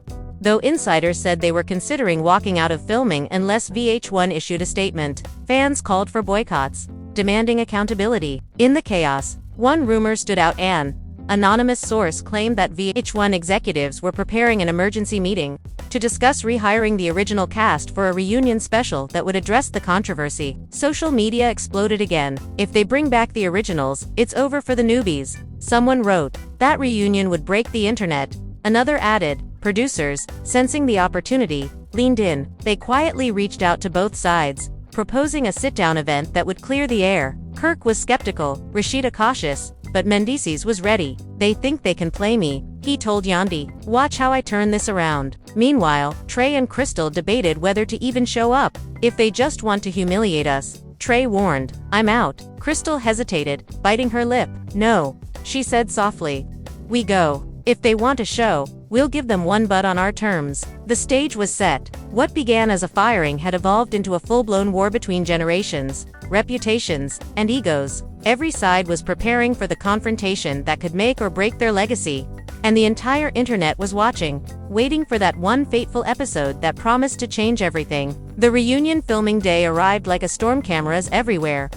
though insiders said they were considering walking out of filming unless VH1 issued a statement. Fans called for boycotts, demanding accountability. In the chaos, one rumor stood out. An anonymous source claimed that VH1 executives were preparing an emergency meeting to discuss rehiring the original cast for a reunion special that would address the controversy. Social media exploded again. "If they bring back the originals, it's over for the newbies," someone wrote. "That reunion would break the internet," another added. Producers, sensing the opportunity, leaned in. They quietly reached out to both sides, proposing a sit-down event that would clear the air. Kirk was skeptical, Rashida cautious, but Mendeecees was ready. "They think they can play me," he told Yandi. "Watch how I turn this around." Meanwhile, Trey and Crystal debated whether to even show up. "If they just want to humiliate us," Trey warned, "I'm out." Crystal hesitated, biting her lip. "No," she said softly. "We go. If they want a show, we'll give them one, but on our terms." The stage was set. What began as a firing had evolved into a full-blown war between generations, reputations, and egos. Every side was preparing for the confrontation that could make or break their legacy. And the entire internet was watching, waiting for that one fateful episode that promised to change everything. The reunion filming day arrived like a storm, cameras everywhere,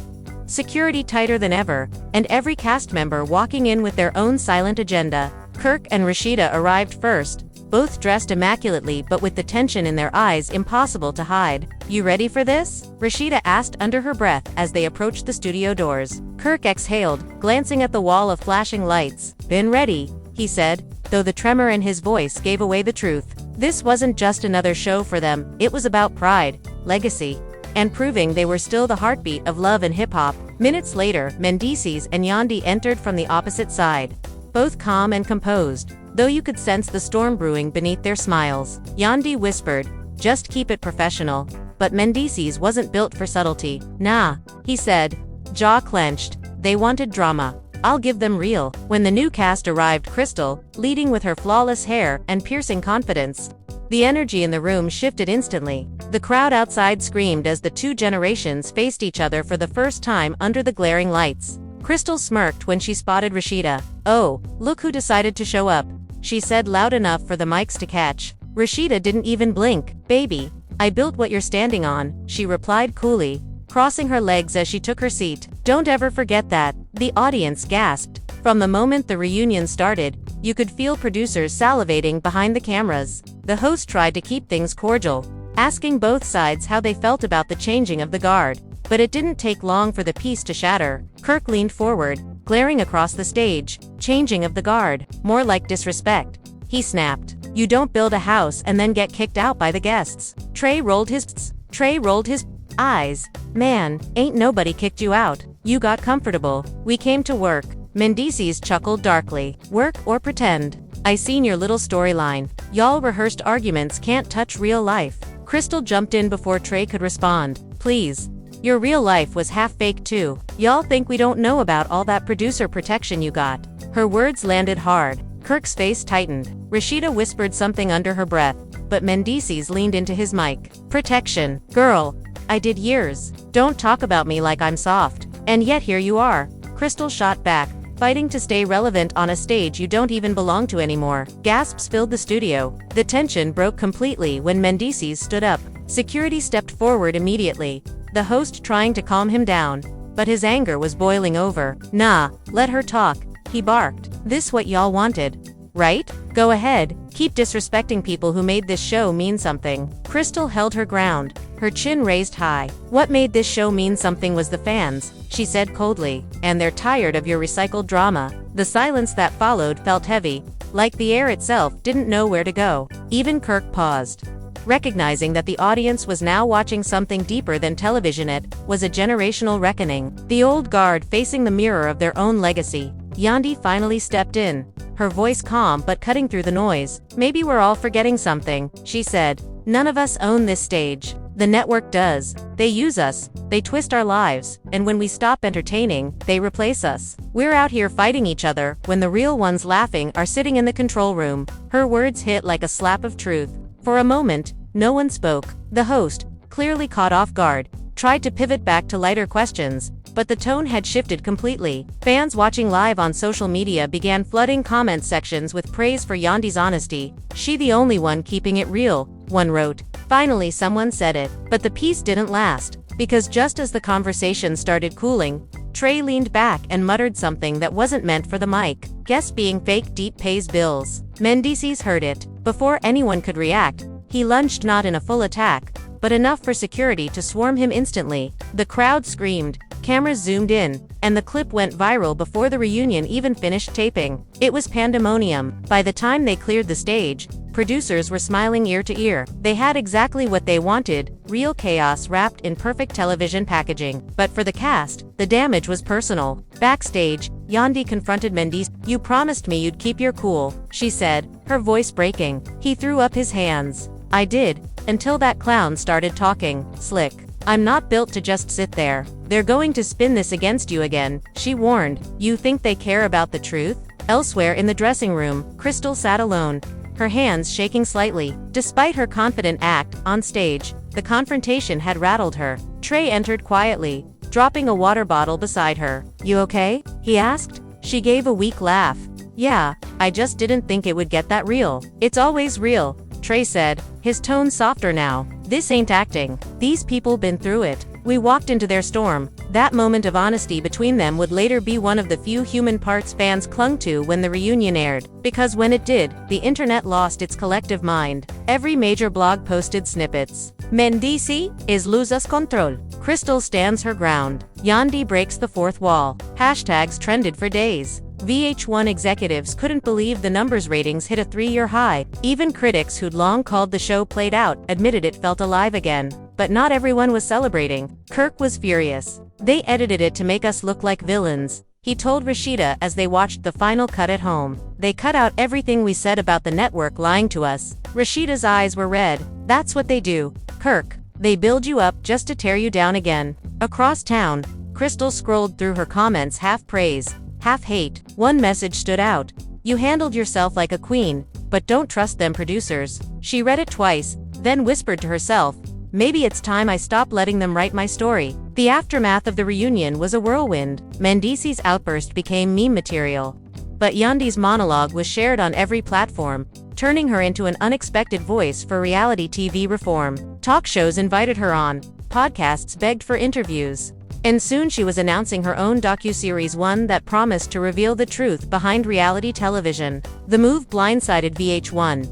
security tighter than ever, and every cast member walking in with their own silent agenda. Kirk and Rashida arrived first, both dressed immaculately but with the tension in their eyes impossible to hide. "You ready for this?" Rashida asked under her breath as they approached the studio doors. Kirk exhaled, glancing at the wall of flashing lights. "Been ready," he said, though the tremor in his voice gave away the truth. This wasn't just another show for them, it was about pride, legacy, and proving they were still the heartbeat of love and hip-hop. Minutes later, Mendeecees and Yandi entered from the opposite side, both calm and composed, though you could sense the storm brewing beneath their smiles. Yandi whispered, "Just keep it professional," but Mendeecees wasn't built for subtlety. "Nah," he said, jaw clenched. "They wanted drama. I'll give them real." When the new cast arrived, Crystal, leading with her flawless hair and piercing confidence, the energy in the room shifted instantly. The crowd outside screamed as the two generations faced each other for the first time under the glaring lights. Crystal smirked when she spotted Rashida. "Oh, look who decided to show up," she said loud enough for the mics to catch. Rashida didn't even blink. "Baby, I built what you're standing on," she replied coolly, crossing her legs as she took her seat. "Don't ever forget that." The audience gasped. From the moment the reunion started, you could feel producers salivating behind the cameras. The host tried to keep things cordial, asking both sides how they felt about the changing of the guard. But it didn't take long for the piece to shatter. Kirk leaned forward, glaring across the stage. "Changing of the guard? More like disrespect," he snapped. "You don't build a house and then get kicked out by the guests." Trey rolled his eyes. "Man, ain't nobody kicked you out. You got comfortable. We came to work." Mendeecees chuckled darkly. "Work or pretend? I seen your little storyline. Y'all rehearsed arguments can't touch real life." Crystal jumped in before Trey could respond. "Please. Your real life was half fake too. Y'all think we don't know about all that producer protection you got." Her words landed hard. Kirk's face tightened. Rashida whispered something under her breath, but Mendeecees leaned into his mic. "Protection? Girl, I did years. Don't talk about me like I'm soft. And yet here you are." Crystal shot back, fighting to stay relevant on a stage you don't even belong to anymore. Gasps filled the studio. The tension broke completely when Mendeecees stood up. Security stepped forward immediately, the host trying to calm him down, but his anger was boiling over. "Nah, let her talk," he barked. "This what y'all wanted, right? Go ahead, keep disrespecting people who made this show mean something." Crystal held her ground, her chin raised high. "What made this show mean something was the fans," she said coldly, "and they're tired of your recycled drama." The silence that followed felt heavy, like the air itself didn't know where to go. Even Kirk paused, recognizing that the audience was now watching something deeper than television. It was a generational reckoning. The old guard facing the mirror of their own legacy. Yandi finally stepped in, her voice calm but cutting through the noise. "Maybe we're all forgetting something," she said. "None of us own this stage. The network does. They use us, they twist our lives, and when we stop entertaining, they replace us. We're out here fighting each other when the real ones laughing are sitting in the control room." Her words hit like a slap of truth. For a moment, no one spoke. The host, clearly caught off guard, tried to pivot back to lighter questions, but the tone had shifted completely. Fans watching live on social media began flooding comment sections with praise for Yandi's honesty. "She the only one keeping it real," one wrote. Finally someone said it. But the peace didn't last, because just as the conversation started cooling, Trey leaned back and muttered something that wasn't meant for the mic. "Guess being fake deep pays bills." Mendeecees heard it. Before anyone could react, he lunged, not in a full attack, but enough for security to swarm him instantly. The crowd screamed, cameras zoomed in, and the clip went viral before the reunion even finished taping. It was pandemonium. By the time they cleared the stage, producers were smiling ear to ear. They had exactly what they wanted, real chaos wrapped in perfect television packaging. But for the cast, the damage was personal. Backstage, Yandi confronted Mendeecees. "You promised me you'd keep your cool," she said, her voice breaking. He threw up his hands. "I did, until that clown started talking slick. I'm not built to just sit there. They're going to spin this against you again," she warned. "You think they care about the truth?" Elsewhere in the dressing room, Crystal sat alone, her hands shaking slightly. Despite her confident act on stage, the confrontation had rattled her. Trey entered quietly, dropping a water bottle beside her. "You okay?" he asked. She gave a weak laugh. "Yeah, I just didn't think it would get that real." "It's always real," Trey said, his tone softer now. "This ain't acting. These people been through it. We walked into their storm." That moment of honesty between them would later be one of the few human parts fans clung to when the reunion aired, because when it did, the internet lost its collective mind. Every major blog posted snippets. "Mendeecees is loses control. Crystal stands her ground. Yandi breaks the fourth wall." Hashtags trended for days. VH1 executives couldn't believe the numbers. Ratings hit a 3-year high. Even critics who'd long called the show played out admitted it felt alive again. But not everyone was celebrating. Kirk was furious. "They edited it to make us look like villains," he told Rashida as they watched the final cut at home. "They cut out everything we said about the network lying to us." Rashida's eyes were red. "That's what they do, Kirk. They build you up just to tear you down again." Across town, Crystal scrolled through her comments, half praise, half hate. One message stood out. "You handled yourself like a queen, but don't trust them producers." She read it twice, then whispered to herself, "Maybe it's time I stop letting them write my story." The aftermath of the reunion was a whirlwind. Mendeecees' outburst became meme material. But Yandi's monologue was shared on every platform, turning her into an unexpected voice for reality TV reform. Talk shows invited her on, podcasts begged for interviews. And soon she was announcing her own docuseries, one that promised to reveal the truth behind reality television. The move blindsided VH1.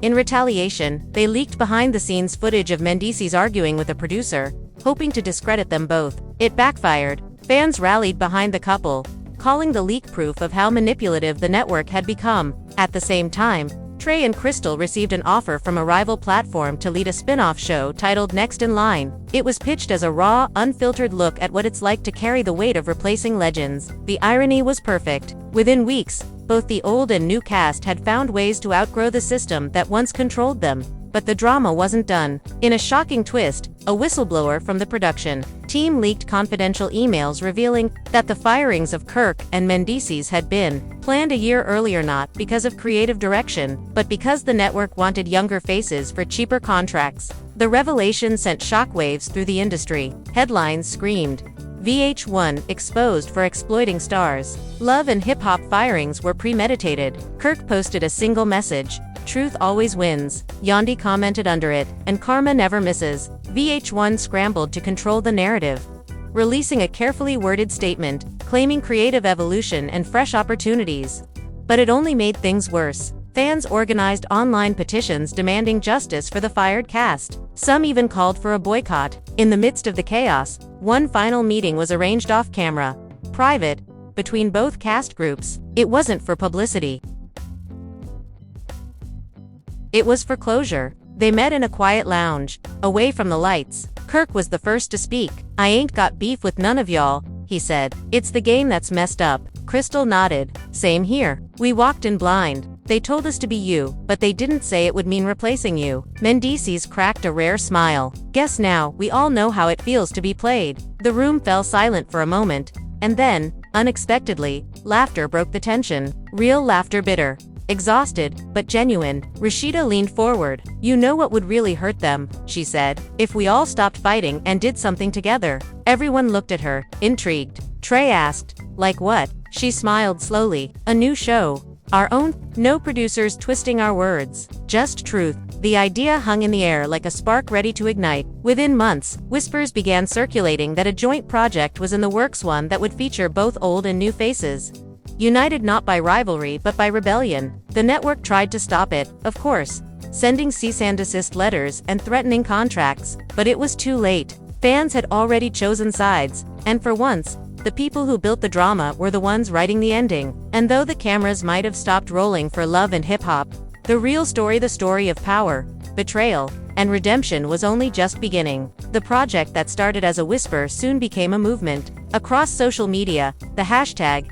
In retaliation, they leaked behind-the-scenes footage of Mendeecees arguing with a producer, hoping to discredit them both. It backfired. Fans rallied behind the couple, calling the leak proof of how manipulative the network had become. At the same time, Trey and Crystal received an offer from a rival platform to lead a spin-off show titled Next in Line. It was pitched as a raw, unfiltered look at what it's like to carry the weight of replacing legends. The irony was perfect. Within weeks, both the old and new cast had found ways to outgrow the system that once controlled them. But the drama wasn't done. In a shocking twist, a whistleblower from the production team leaked confidential emails revealing that the firings of Kirk and Mendeecees had been planned a year earlier, not because of creative direction, but because the network wanted younger faces for cheaper contracts. The revelation sent shockwaves through the industry. Headlines screamed, "VH1 exposed for exploiting stars." Love and hip-hop firings were premeditated. Kirk posted a single message, "Truth always wins." Yandi commented under it, "And karma never misses." VH1 scrambled to control the narrative, releasing a carefully worded statement, claiming creative evolution and fresh opportunities. But it only made things worse. Fans organized online petitions demanding justice for the fired cast. Some even called for a boycott. In the midst of the chaos, one final meeting was arranged off-camera, private, between both cast groups. It wasn't for publicity. It was for closure. They met in a quiet lounge, away from the lights. Kirk was the first to speak. "I ain't got beef with none of y'all," he said. "It's the game that's messed up." Crystal nodded. "Same here. We walked in blind. They told us to be you, but they didn't say it would mean replacing you." Mendeecees cracked a rare smile. "Guess now, we all know how it feels to be played." The room fell silent for a moment, and then, unexpectedly, laughter broke the tension. Real laughter, bitter, exhausted, but genuine. Rashida leaned forward. "You know what would really hurt them," she said, "if we all stopped fighting and did something together." Everyone looked at her, intrigued. Trey asked, "Like what?" She smiled slowly. "A new show. Our own. No producers twisting our words. Just truth." The idea hung in the air like a spark ready to ignite. Within months, whispers began circulating that a joint project was in the works, one that would feature both old and new faces, united not by rivalry but by rebellion. The network tried to stop it, of course, sending cease and desist letters and threatening contracts, but it was too late. Fans had already chosen sides, and for once, the people who built the drama were the ones writing the ending. And though the cameras might have stopped rolling for Love and Hip Hop, the real story, the story of power, betrayal, and redemption, was only just beginning. The project that started as a whisper soon became a movement. Across social media, the hashtag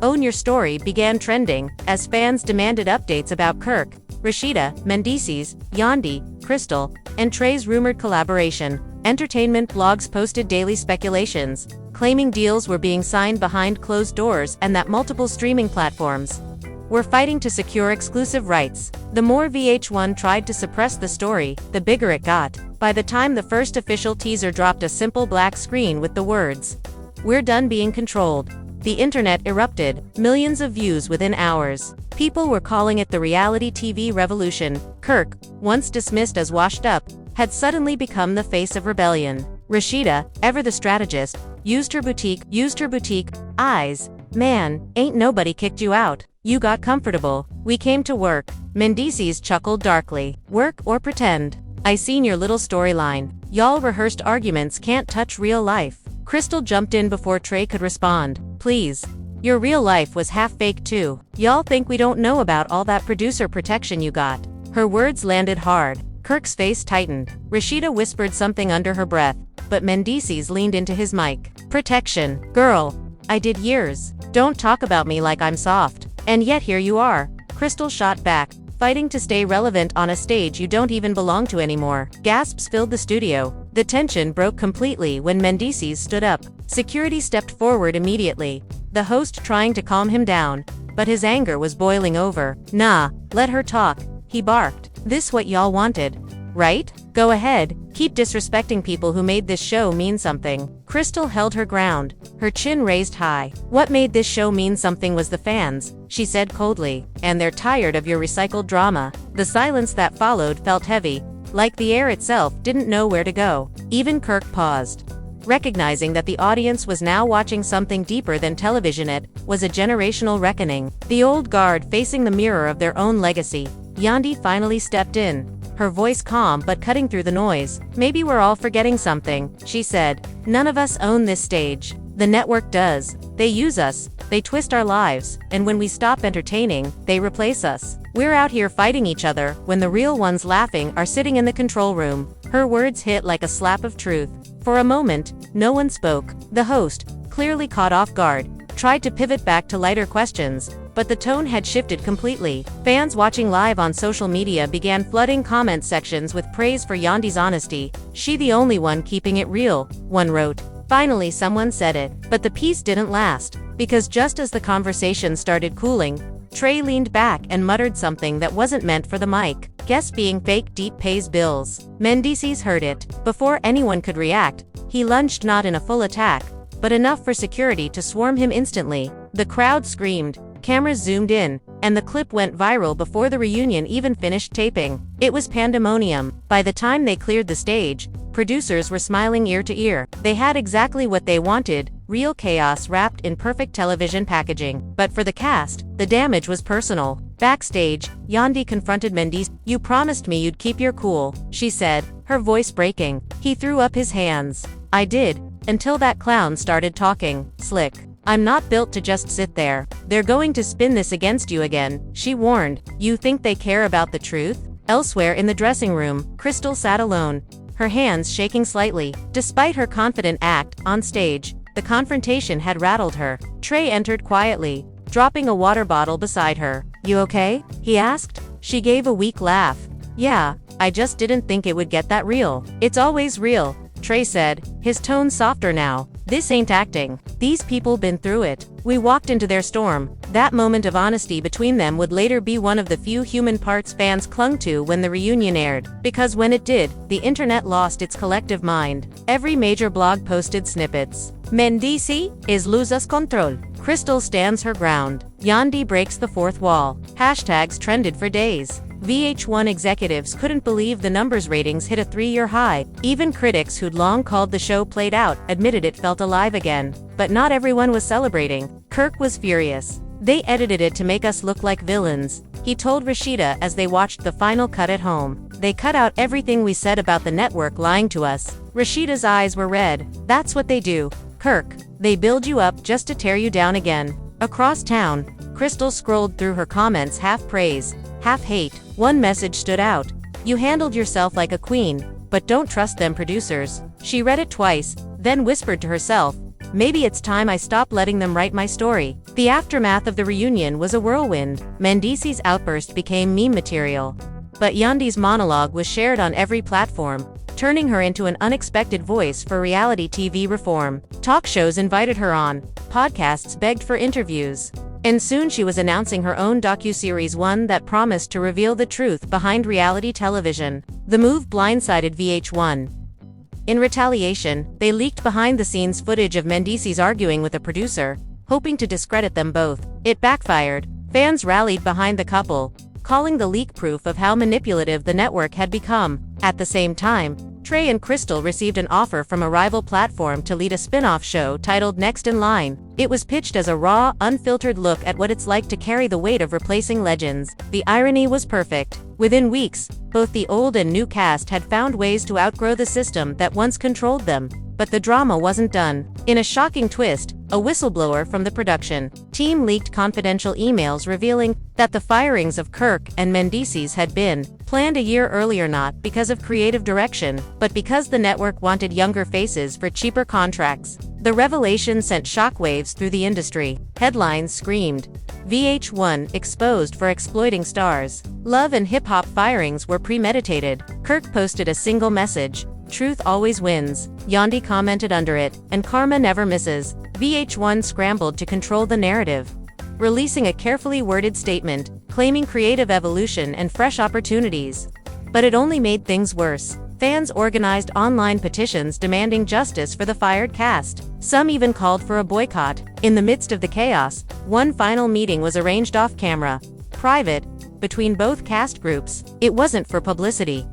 #OwnYourStory began trending as fans demanded updates about Kirk, Rashida, Mendeecees, Yandi, Crystal, and Trey's rumored collaboration. Entertainment blogs posted daily speculations, claiming deals were being signed behind closed doors and that multiple streaming platforms were fighting to secure exclusive rights. The more VH1 tried to suppress the story, the bigger it got. By the time the first official teaser dropped a simple black screen with the words, "We're done being controlled," the internet erupted, millions of views within hours. People were calling it the reality TV revolution. Kirk, once dismissed as washed up, had suddenly become the face of rebellion. Rashida, ever the strategist, used her boutique eyes. "Man, ain't nobody kicked you out. You got comfortable. We came to work." Mendeecees chuckled darkly. "Work or pretend? I seen your little storyline. Y'all rehearsed arguments can't touch real life." Crystal jumped in before Trey could respond. "Please. Your real life was half fake too. Y'all think we don't know about all that producer protection you got." Her words landed hard. Kirk's face tightened. Rashida whispered something under her breath, but Mendeecees leaned into his mic. "Protection. Girl. I did years. Don't talk about me like I'm soft. And yet here you are." Crystal shot back, fighting to stay relevant on a stage you don't even belong to anymore. Gasps filled the studio. The tension broke completely when Mendeecees stood up. Security stepped forward immediately, the host trying to calm him down, but his anger was boiling over. "Nah, let her talk," he barked. "This what y'all wanted, right? Go ahead, keep disrespecting people who made this show mean something." Crystal held her ground, her chin raised high. "What made this show mean something was the fans," she said coldly, "and they're tired of your recycled drama." The silence that followed felt heavy, like the air itself didn't know where to go. Even Kirk paused, recognizing that the audience was now watching something deeper than television. It was a generational reckoning. The old guard facing the mirror of their own legacy. Yandi finally stepped in, her voice calm but cutting through the noise. "Maybe we're all forgetting something," she said. "None of us own this stage. The network does. They use us, they twist our lives, and when we stop entertaining, they replace us. We're out here fighting each other when the real ones laughing are sitting in the control room." Her words hit like a slap of truth. For a moment, no one spoke. The host, clearly caught off guard, tried to pivot back to lighter questions, but the tone had shifted completely. Fans watching live on social media began flooding comment sections with praise for Yandi's honesty. "She the only one keeping it real," one wrote. Finally someone said it. But the peace didn't last, because just as the conversation started cooling, Trey leaned back and muttered something that wasn't meant for the mic. "Guess being fake deep pays bills." Mendeecees heard it. Before anyone could react, he lunged, not in a full attack, but enough for security to swarm him instantly. The crowd screamed, cameras zoomed in, and the clip went viral before the reunion even finished taping. It was pandemonium. By the time they cleared the stage, producers were smiling ear to ear. They had exactly what they wanted, real chaos wrapped in perfect television packaging. But for the cast, the damage was personal. Backstage, Yandi confronted Mendeecees. "You promised me you'd keep your cool," she said, her voice breaking. He threw up his hands. "I did, until that clown started talking slick. I'm not built to just sit there. They're going to spin this against you again," she warned. "You think they care about the truth?" Elsewhere in the dressing room, Crystal sat alone, her hands shaking slightly. Despite her confident act on stage, the confrontation had rattled her. Trey entered quietly, dropping a water bottle beside her. "You okay?" he asked. She gave a weak laugh. "Yeah, I just didn't think it would get that real." "It's always real," Trey said, his tone softer now. "This ain't acting. These people been through it. We walked into their storm." That moment of honesty between them would later be one of the few human parts fans clung to when the reunion aired. Because when it did, the internet lost its collective mind. Every major blog posted snippets. "Mendeecees is loses control." Crystal stands her ground. Yandi breaks the fourth wall. Hashtags trended for days. VH1 executives couldn't believe the numbers. Ratings hit a 3-year high. Even critics who'd long called the show played out admitted it felt alive again. But not everyone was celebrating. Kirk was furious. "They edited it to make us look like villains," he told Rashida as they watched the final cut at home. "They cut out everything we said about the network lying to us." Rashida's eyes were red. "That's what they do, Kirk. They build you up just to tear you down again." Across town, Crystal scrolled through her comments, half praise, half hate. One message stood out. "You handled yourself like a queen, but don't trust them producers." She read it twice, then whispered to herself, "Maybe it's time I stop letting them write my story." The aftermath of the reunion was a whirlwind. Mendeecees' outburst became meme material. But Yandi's monologue was shared on every platform, turning her into an unexpected voice for reality TV reform. Talk shows invited her on. Podcasts begged for interviews. And soon she was announcing her own docuseries, one that promised to reveal the truth behind reality television. The move blindsided VH1. In retaliation, they leaked behind-the-scenes footage of Mendeecees arguing with a producer, hoping to discredit them both. It backfired. Fans rallied behind the couple, calling the leak proof of how manipulative the network had become. At the same time, Trey and Crystal received an offer from a rival platform to lead a spin-off show titled Next in Line. It was pitched as a raw, unfiltered look at what it's like to carry the weight of replacing legends. The irony was perfect. Within weeks, both the old and new cast had found ways to outgrow the system that once controlled them. But the drama wasn't done. In a shocking twist, a whistleblower from the production team leaked confidential emails revealing that the firings of Kirk and Mendeecees had been planned a year earlier, not because of creative direction, but because the network wanted younger faces for cheaper contracts. The revelation sent shockwaves through the industry. Headlines screamed, VH1 exposed for exploiting stars. Love and hip-hop firings were premeditated. Kirk posted a single message, "Truth always wins." Yandhi commented under it, "And karma never misses." VH1 scrambled to control the narrative, releasing a carefully worded statement, claiming creative evolution and fresh opportunities. But it only made things worse. Fans organized online petitions demanding justice for the fired cast. Some even called for a boycott. In the midst of the chaos, one final meeting was arranged off-camera, private, between both cast groups. It wasn't for publicity.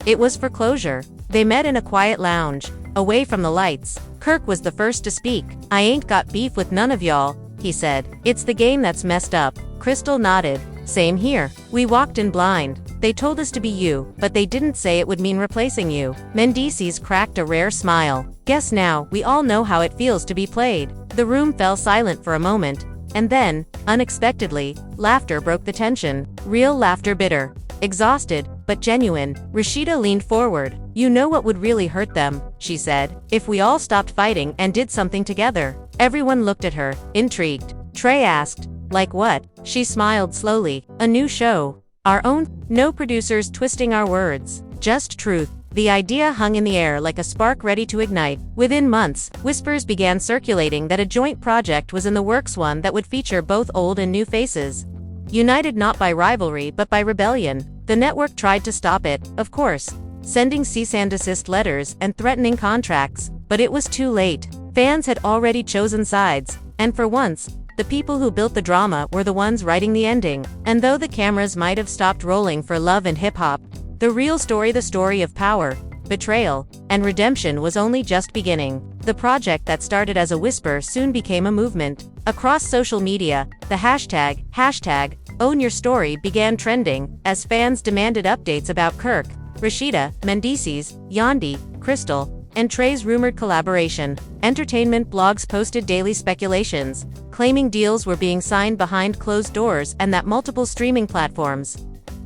It was for closure. They met in a quiet lounge, away from the lights. Kirk was the first to speak. "I ain't got beef with none of y'all," he said. "It's the game that's messed up." Crystal nodded. "Same here. We walked in blind. They told us to be you, but they didn't say it would mean replacing you." Mendeecees cracked a rare smile. "Guess now, we all know how it feels to be played." The room fell silent for a moment, and then, unexpectedly, laughter broke the tension. Real laughter, bitter, exhausted, but genuine. Rashida leaned forward. "You know what would really hurt them," she said, "if we all stopped fighting and did something together." Everyone looked at her, intrigued. Trey asked, "Like what?" She smiled slowly. "A new show. Our own. No producers twisting our words. Just truth." The idea hung in the air like a spark ready to ignite. Within months, whispers began circulating that a joint project was in the works, one that would feature both old and new faces, united not by rivalry but by rebellion. The network tried to stop it, of course, sending cease and desist letters and threatening contracts, but it was too late. Fans had already chosen sides, and for once, the people who built the drama were the ones writing the ending. And though the cameras might have stopped rolling for Love and Hip Hop, the real story, the story of power, betrayal, and redemption, was only just beginning. The project that started as a whisper soon became a movement. Across social media, the hashtag Own Your Story began trending, as fans demanded updates about Kirk, Rashida, Mendeecees, Yandhi, Crystal, and Trey's rumored collaboration. Entertainment blogs posted daily speculations, claiming deals were being signed behind closed doors and that multiple streaming platforms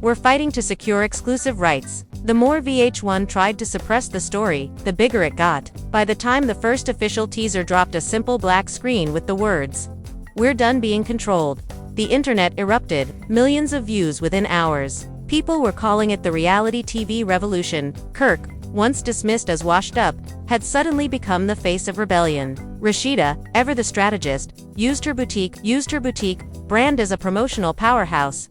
were fighting to secure exclusive rights. The more VH1 tried to suppress the story, the bigger it got. By the time the first official teaser dropped a simple black screen with the words, "We're done being controlled," the internet erupted, millions of views within hours. People were calling it the reality TV revolution. Kirk, once dismissed as washed up, had suddenly become the face of rebellion. Rashida, ever the strategist, used her boutique brand as a promotional powerhouse,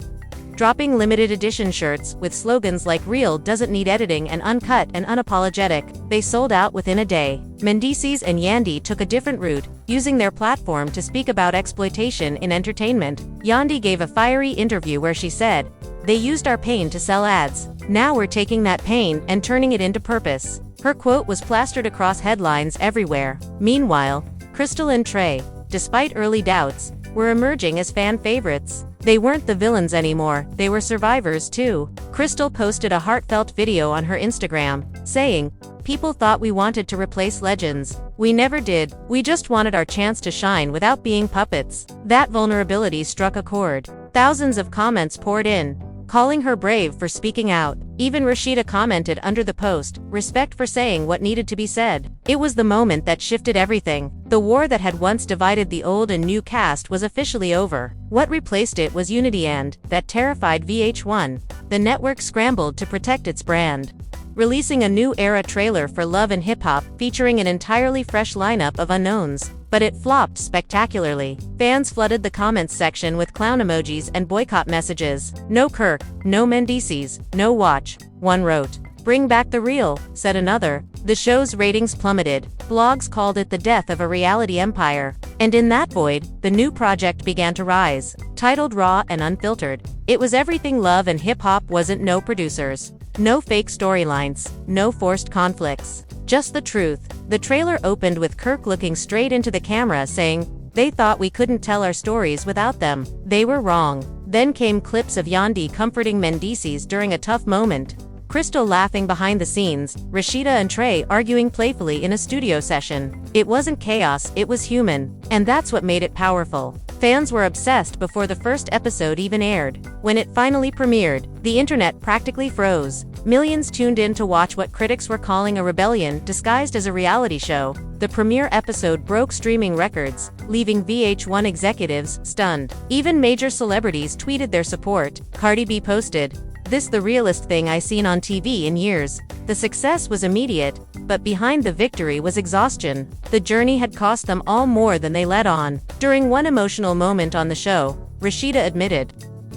dropping limited edition shirts with slogans like "Real doesn't need editing" and "Uncut and unapologetic." They sold out within a day. Mendeecees and Yandhi took a different route, using their platform to speak about exploitation in entertainment. Yandhi gave a fiery interview where she said, "They used our pain to sell ads. Now we're taking that pain and turning it into purpose." Her quote was plastered across headlines everywhere. Meanwhile, Crystal and Trey, despite early doubts, were emerging as fan favorites. They weren't the villains anymore, they were survivors too. Crystal posted a heartfelt video on her Instagram, saying, "People thought we wanted to replace legends. We never did. We just wanted our chance to shine without being puppets." That vulnerability struck a chord. Thousands of comments poured in, calling her brave for speaking out. Even Rashida commented under the post, "Respect for saying what needed to be said." It was the moment that shifted everything. The war that had once divided the old and new cast was officially over. What replaced it was unity, and that terrified VH1. The network scrambled to protect its brand, releasing a new era trailer for Love and Hip Hop featuring an entirely fresh lineup of unknowns. but it flopped spectacularly. Fans flooded the comments section with clown emojis and boycott messages. "No Kirk, no Mendeecees, no watch," one wrote. "Bring back the real," said another. The show's ratings plummeted. Blogs called it the death of a reality empire. And in that void, the new project began to rise. Titled Raw and Unfiltered, it was everything love and hip-hop wasn't. No producers, no fake storylines, no forced conflicts. Just the truth. The trailer opened with Kirk looking straight into the camera saying, "They thought we couldn't tell our stories without them. They were wrong." Then came clips of Yandhi comforting Mendeecees during a tough moment, Crystal laughing behind the scenes, Rashida and Trey arguing playfully in a studio session. It wasn't chaos, it was human. And that's what made it powerful. Fans were obsessed before the first episode even aired. When it finally premiered, the internet practically froze. Millions tuned in to watch what critics were calling a rebellion disguised as a reality show. The premiere episode broke streaming records, leaving VH1 executives stunned. Even major celebrities tweeted their support. Cardi B posted, "This the realest thing I seen on TV in years." The success was immediate, but behind the victory was exhaustion. The journey had cost them all more than they let on. During one emotional moment on the show, Rashida admitted,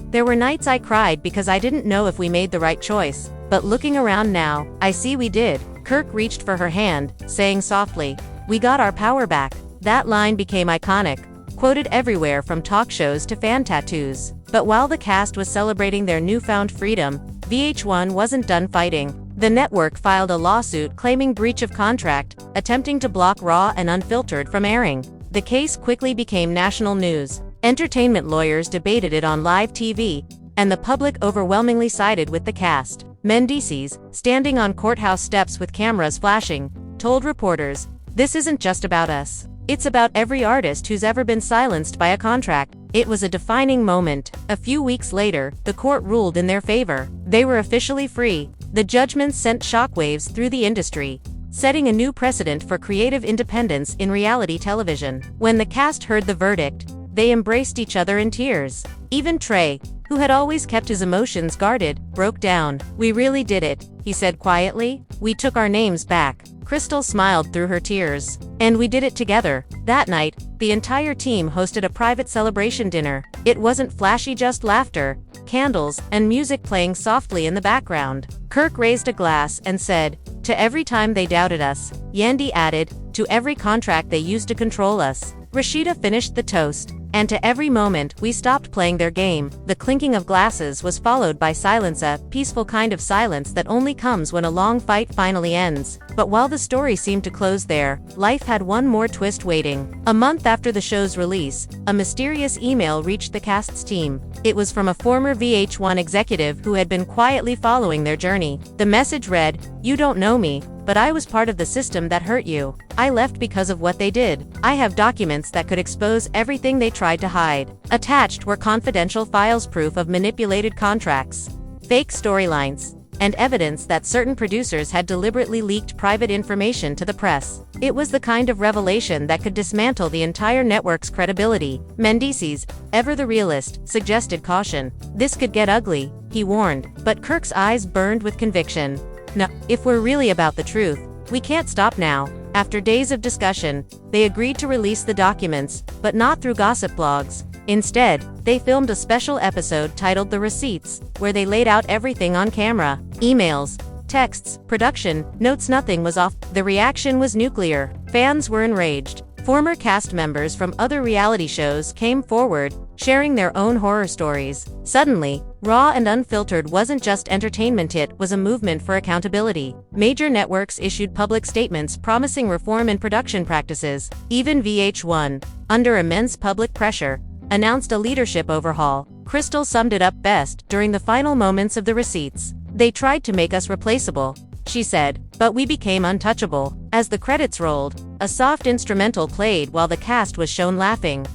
"There were nights I cried because I didn't know if we made the right choice. But looking around now, I see we did." Kirk reached for her hand, saying softly, "We got our power back." That line became iconic, quoted everywhere from talk shows to fan tattoos. But while the cast was celebrating their newfound freedom, VH1 wasn't done fighting. The network filed a lawsuit claiming breach of contract, attempting to block Raw and Unfiltered from airing. The case quickly became national news. Entertainment lawyers debated it on live TV, and the public overwhelmingly sided with the cast. Mendeecees, standing on courthouse steps with cameras flashing, told reporters, "This isn't just about us. It's about every artist who's ever been silenced by a contract." It was a defining moment. A few weeks later, the court ruled in their favor. They were officially free. The judgment sent shockwaves through the industry, setting a new precedent for creative independence in reality television. When the cast heard the verdict, they embraced each other in tears. Even Trey, who had always kept his emotions guarded, broke down. "We really did it," he said quietly. "We took our names back." Crystal smiled through her tears. "And we did it together." That night, the entire team hosted a private celebration dinner. It wasn't flashy, just laughter, candles, and music playing softly in the background. Kirk raised a glass and said, "To every time they doubted us." Yandhi added, "To every contract they used to control us." Rashida finished the toast. "And to every moment we stopped playing their game." The clinking of glasses was followed by silence, a peaceful kind of silence that only comes when a long fight finally ends. But while the story seemed to close there, life had one more twist waiting. A month after the show's release, a mysterious email reached the cast's team. It was from a former VH1 executive who had been quietly following their journey. The message read, "You don't know me, but I was part of the system that hurt you. I left because of what they did. I have documents that could expose everything they tried to hide." Attached were confidential files, proof of manipulated contracts, fake storylines, and evidence that certain producers had deliberately leaked private information to the press. It was the kind of revelation that could dismantle the entire network's credibility. Mendeecees, ever the realist, suggested caution. "This could get ugly," he warned. But Kirk's eyes burned with conviction. "No, if we're really about the truth, we can't stop now." After days of discussion, they agreed to release the documents, but not through gossip blogs. Instead, they filmed a special episode titled The Receipts, where they laid out everything on camera. Emails, texts, production notes, nothing was off. The reaction was nuclear. Fans were enraged. Former cast members from other reality shows came forward, sharing their own horror stories. Suddenly, Raw and Unfiltered wasn't just entertainment, it was a movement for accountability. Major networks issued public statements promising reform in production practices. Even VH1, under immense public pressure, announced a leadership overhaul. Crystal summed it up best during the final moments of The Receipts. "They tried to make us replaceable," she said, "but we became untouchable." As the credits rolled, a soft instrumental played while the cast was shown laughing,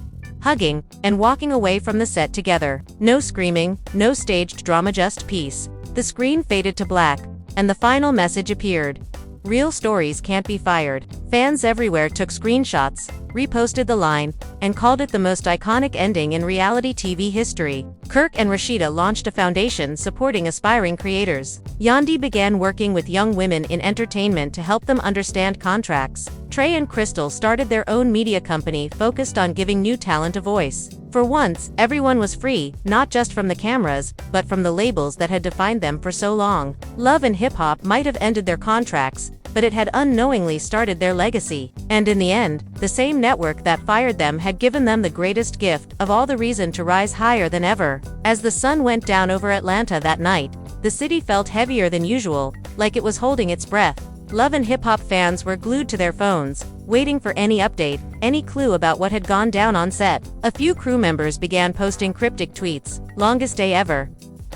hugging, and walking away from the set together. No screaming, no staged drama, just peace. The screen faded to black, and the final message appeared. "Real stories can't be fired." Fans everywhere took screenshots, reposted the line, and called it the most iconic ending in reality TV history. Kirk and Rashida launched a foundation supporting aspiring creators. Yandi began working with young women in entertainment to help them understand contracts. Trey and Crystal started their own media company focused on giving new talent a voice. For once, everyone was free, not just from the cameras, but from the labels that had defined them for so long. Love and Hip Hop might have ended their contracts, but it had unknowingly started their legacy. And in the end, the same network that fired them had given them the greatest gift of all, the reason to rise higher than ever. As the sun went down over Atlanta that night, the city felt heavier than usual, like it was holding its breath. Love and Hip Hop fans were glued to their phones, waiting for any update, any clue about what had gone down on set. A few crew members began posting cryptic tweets. Longest day ever.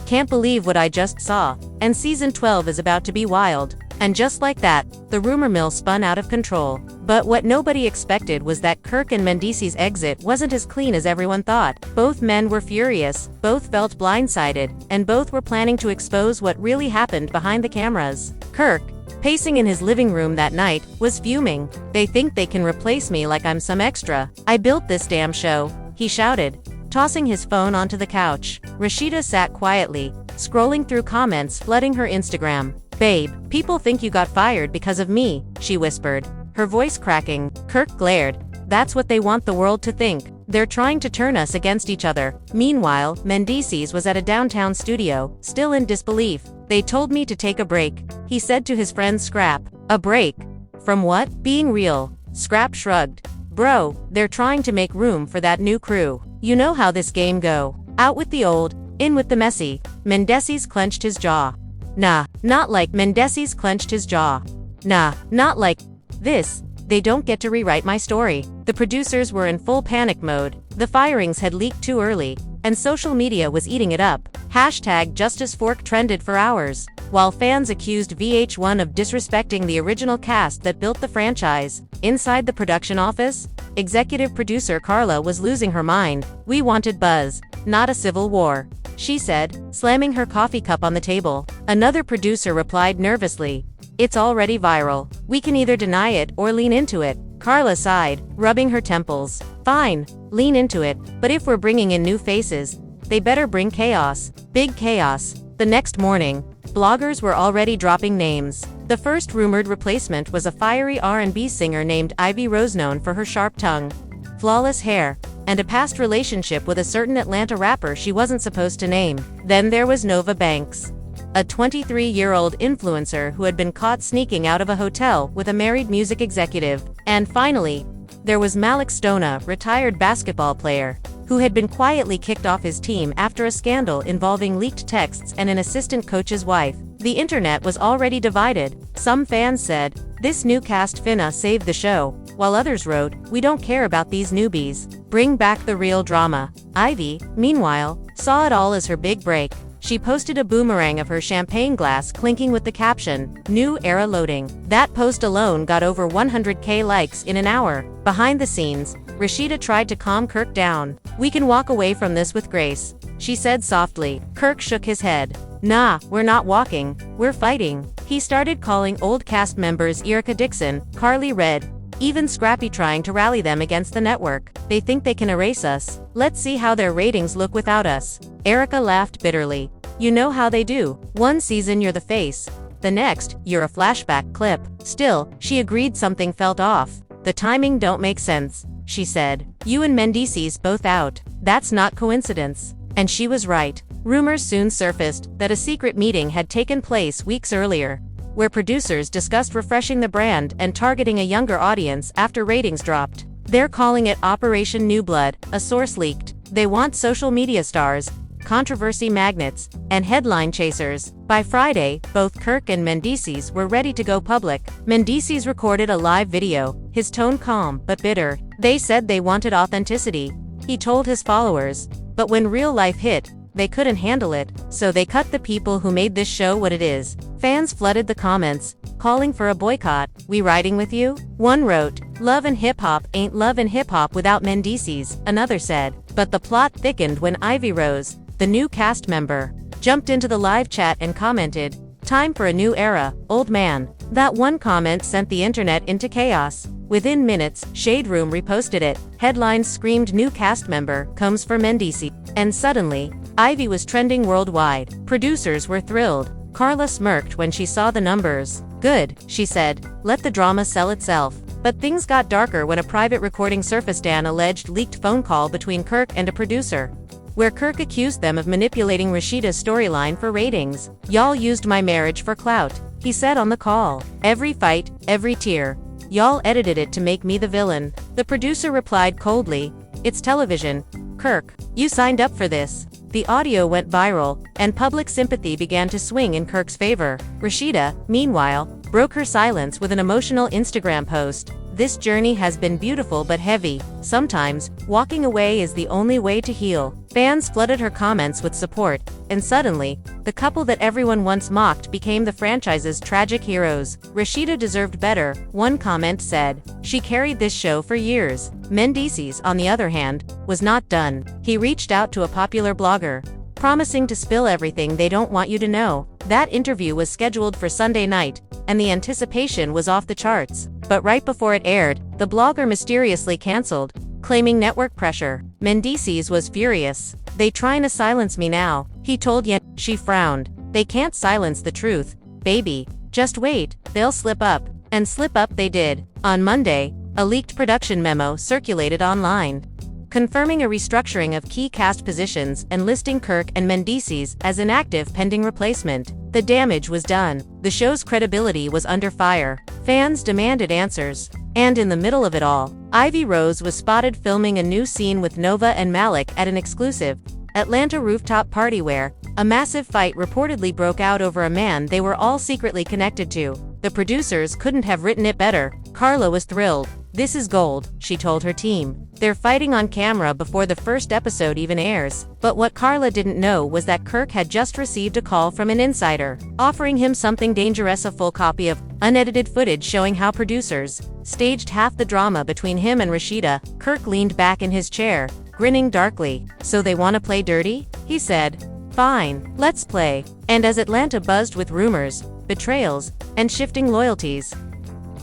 Can't believe what I just saw. And season 12 is about to be wild. And just like that, the rumor mill spun out of control. But what nobody expected was that Kirk and Mendeecees' exit wasn't as clean as everyone thought. Both men were furious, both felt blindsided, and both were planning to expose what really happened behind the cameras. Kirk, pacing in his living room that night, was fuming. They think they can replace me like I'm some extra. I built this damn show, he shouted, tossing his phone onto the couch. Rashida sat quietly, scrolling through comments flooding her Instagram. Babe, people think you got fired because of me, she whispered, her voice cracking. Kirk glared. That's what they want the world to think. They're trying to turn us against each other. Meanwhile, Mendeecees was at a downtown studio, still in disbelief. They told me to take a break, he said to his friend Scrap. A break? From what? Being real. Scrap shrugged. Bro, they're trying to make room for that new crew. You know how this game go. Out with the old, in with the messy. Mendeecees clenched his jaw. Nah, not like. Mendeecees clenched his jaw. Nah, not like this. They don't get to rewrite my story. The producers were in full panic mode. The firings had leaked too early, and social media was eating it up. #JusticeFork trended for hours, while fans accused VH1 of disrespecting the original cast that built the franchise. Inside the production office, executive producer Carla was losing her mind. We wanted buzz, not a civil war, she said, slamming her coffee cup on the table. Another producer replied nervously, it's already viral. We can either deny it or lean into it. Carla sighed, rubbing her temples. Fine, lean into it, but if we're bringing in new faces, they better bring chaos. Big chaos. The next morning, bloggers were already dropping names. The first rumored replacement was a fiery R&B singer named Ivy Rose, known for her sharp tongue, flawless hair, and a past relationship with a certain Atlanta rapper she wasn't supposed to name. Then there was Nova Banks, a 23-year-old influencer who had been caught sneaking out of a hotel with a married music executive. And finally, there was Malik Stona, retired basketball player, who had been quietly kicked off his team after a scandal involving leaked texts and an assistant coach's wife. The internet was already divided. Some fans said, this new cast finna save the show, while others wrote, we don't care about these newbies. Bring back the real drama. Ivy, meanwhile, saw it all as her big break. She posted a boomerang of her champagne glass clinking with the caption, New Era Loading. That post alone got over 100K likes in an hour. Behind the scenes, Rashida tried to calm Kirk down. We can walk away from this with grace, she said softly. Kirk shook his head. Nah, we're not walking, we're fighting. He started calling old cast members Erica Dixon, Carly Red, even Scrappy, trying to rally them against the network. They think they can erase us. Let's see how their ratings look without us. Erica laughed bitterly. You know how they do. One season you're the face, the next, you're a flashback clip. Still, she agreed something felt off. The timing don't make sense, she said. You and Mendeecees both out. That's not coincidence. And she was right. Rumors soon surfaced that a secret meeting had taken place weeks earlier, where producers discussed refreshing the brand and targeting a younger audience after ratings dropped. They're calling it Operation New Blood, a source leaked. They want social media stars, controversy magnets, and headline chasers. By Friday, both Kirk and Mendeecees were ready to go public. Mendeecees recorded a live video, his tone calm but bitter. They said they wanted authenticity, he told his followers. But when real life hit, they couldn't handle it, so they cut the people who made this show what it is. Fans flooded the comments, calling for a boycott. We riding with you? One wrote, Love and Hip Hop ain't Love and Hip Hop without Mendeecees, another said. But the plot thickened when Ivy Rose, the new cast member, jumped into the live chat and commented, time for a new era, old man. That one comment sent the internet into chaos. Within minutes, Shade Room reposted it. Headlines screamed new cast member comes for Mendeecees. And suddenly, Ivy was trending worldwide. Producers were thrilled. Carla smirked when she saw the numbers. Good, she said, let the drama sell itself. But things got darker when a private recording surfaced an alleged leaked phone call between Kirk and a producer, where Kirk accused them of manipulating Rashida's storyline for ratings. Y'all used my marriage for clout, he said on the call. Every fight, every tear. Y'all edited it to make me the villain. The producer replied coldly, it's television. Kirk, you signed up for this. The audio went viral, and public sympathy began to swing in Kirk's favor. Rashida, meanwhile, broke her silence with an emotional Instagram post. This journey has been beautiful but heavy. Sometimes, walking away is the only way to heal. Fans flooded her comments with support, and suddenly, the couple that everyone once mocked became the franchise's tragic heroes. Rashida deserved better, one comment said. She carried this show for years. Mendeecees, on the other hand, was not done. He reached out to a popular blogger, promising to spill everything they don't want you to know. That interview was scheduled for Sunday night, and the anticipation was off the charts. But right before it aired, the blogger mysteriously canceled, claiming network pressure. Mendeecees was furious. They trying to silence me now, he told Yen. She frowned. They can't silence the truth, baby. Just wait, they'll slip up. And slip up they did. On Monday, a leaked production memo circulated online, confirming a restructuring of key cast positions and listing Kirk and Mendeecees as inactive pending replacement. The damage was done. The show's credibility was under fire. Fans demanded answers. And in the middle of it all, Ivy Rose was spotted filming a new scene with Nova and Malik at an exclusive Atlanta rooftop party where a massive fight reportedly broke out over a man they were all secretly connected to. The producers couldn't have written it better. Carla was thrilled. This is gold, she told her team. They're fighting on camera before the first episode even airs. But what Carla didn't know was that Kirk had just received a call from an insider, offering him something dangerous, a full copy of unedited footage showing how producers staged half the drama between him and Rashida. Kirk leaned back in his chair, grinning darkly. So they want to play dirty? He said. Fine, let's play. And as Atlanta buzzed with rumors, betrayals, and shifting loyalties,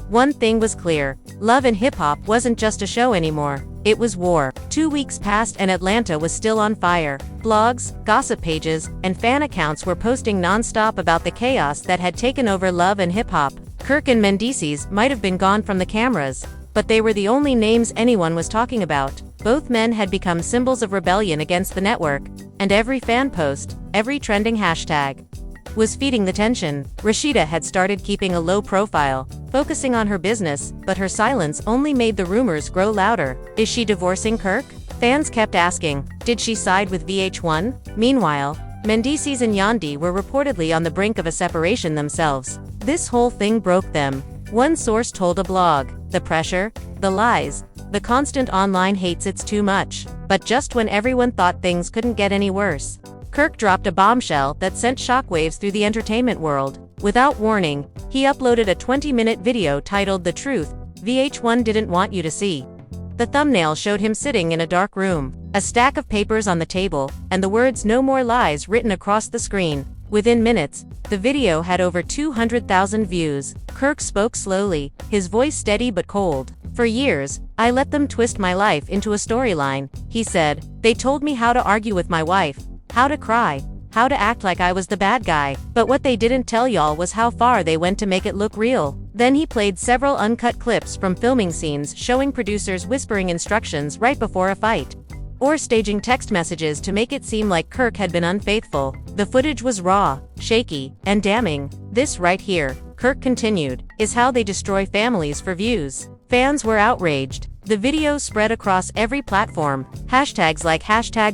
one thing was clear. Love and Hip Hop wasn't just a show anymore. It was war. 2 weeks passed and Atlanta was still on fire. Blogs, gossip pages, and fan accounts were posting non-stop about the chaos that had taken over Love and Hip Hop. Kirk and Mendeecees might have been gone from the cameras, but they were the only names anyone was talking about. Both men had become symbols of rebellion against the network, and every fan post, every trending hashtag, was feeding the tension. Rashida had started keeping a low profile, focusing on her business, but her silence only made the rumors grow louder. Is she divorcing Kirk? Fans kept asking. Did she side with VH1? Meanwhile, Mendeecees and Yandi were reportedly on the brink of a separation themselves. This whole thing broke them. One source told a blog. The pressure, the lies, the constant online hates, it's too much. But just when everyone thought things couldn't get any worse, Kirk dropped a bombshell that sent shockwaves through the entertainment world. Without warning, he uploaded a 20-minute video titled The Truth VH1 Didn't Want You to See. The thumbnail showed him sitting in a dark room, a stack of papers on the table, and the words "No More Lies" written across the screen. Within minutes, the video had over 200,000 views. Kirk spoke slowly, his voice steady but cold. For years, I let them twist my life into a storyline, he said. They told me how to argue with my wife, how to cry, how to act like I was the bad guy. But what they didn't tell y'all was how far they went to make it look real. Then he played several uncut clips from filming scenes showing producers whispering instructions right before a fight, or staging text messages to make it seem like Kirk had been unfaithful. The footage was raw, shaky, and damning. This right here, Kirk continued, is how they destroy families for views. Fans were outraged. The video spread across every platform. Hashtags like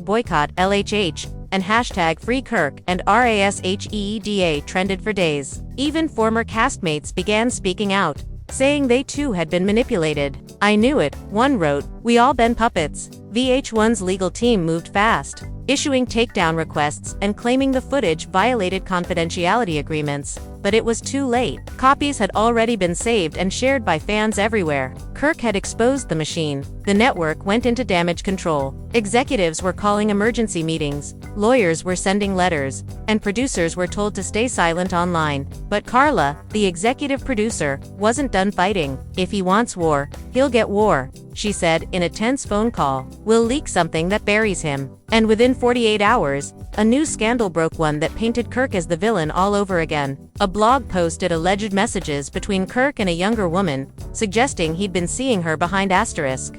#boycott LHH and #FreeKirk and RASHEEDA trended for days. Even former castmates began speaking out, saying they too had been manipulated. I knew it, one wrote. We all been puppets. VH1's legal team moved fast. issuing takedown requests and claiming the footage violated confidentiality agreements. But it was too late. Copies had already been saved and shared by fans everywhere. Kirk had exposed the machine. The network went into damage control. Executives were calling emergency meetings, lawyers were sending letters, and producers were told to stay silent online. But Carla, the executive producer, wasn't done fighting. If he wants war, he'll get war, she said in a tense phone call. We'll leak something that buries him. And within 48 hours, a new scandal broke, one that painted Kirk as the villain all over again. A blog posted alleged messages between Kirk and a younger woman, suggesting he'd been seeing her behind asterisk.